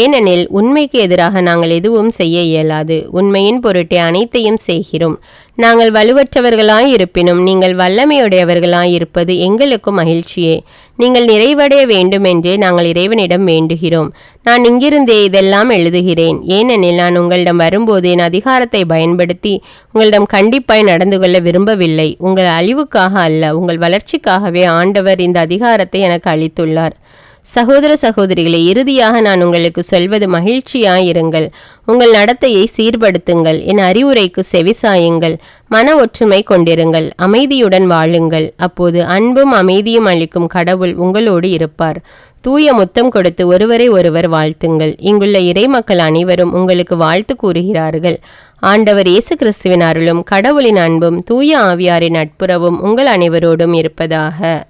ஏனெனில் உண்மைக்கு எதிராக நாங்கள் எதுவும் செய்ய இயலாது. உண்மையின் பொருட்டே அனைத்தையும் செய்கிறோம். நாங்கள் வலுவற்றவர்களாய் இருப்பினும் நீங்கள் வல்லமையுடையவர்களாய் இருப்பது எங்களுக்கு மகிழ்ச்சியே. நீங்கள் நிறைவடைய வேண்டுமென்றே நாங்கள் இறைவனிடம் வேண்டுகிறோம். நான் இங்கிருந்தே இதெல்லாம் எழுதுகிறேன். ஏனெனில் நான் உங்களிடம் வரும்போது என் அதிகாரத்தை பயன்படுத்தி உங்களிடம் கண்டிப்பாய் நடந்து கொள்ள விரும்பவில்லை. உங்கள் அழிவுக்காக அல்ல, உங்கள் வளர்ச்சிக்காகவே ஆண்டவர் இந்த அதிகாரத்தை எனக்கு அளித்துள்ளார். சகோதர சகோதரிகளை, இறுதியாக நான் உங்களுக்கு சொல்வது மகிழ்ச்சியாயிருங்கள். உங்கள் நடத்தையை சீர்படுத்துங்கள். என் அறிவுரைக்கு செவிசாயுங்கள். மன ஒற்றுமை கொண்டிருங்கள். அமைதியுடன் வாழுங்கள். அப்போது அன்பும் அமைதியும் அளிக்கும் கடவுள் உங்களோடு இருப்பார். தூய முத்தம் கொடுத்து ஒருவரை ஒருவர் வாழ்த்துங்கள். இங்குள்ள இறைமக்கள் அனைவரும் உங்களுக்கு வாழ்த்து கூறுகிறார்கள். ஆண்டவர் இயேசு கிறிஸ்துவின் அருளும் கடவுளின் அன்பும் தூய ஆவியாரின் நட்புறவும் உங்கள் அனைவரோடும் இருப்பதாக.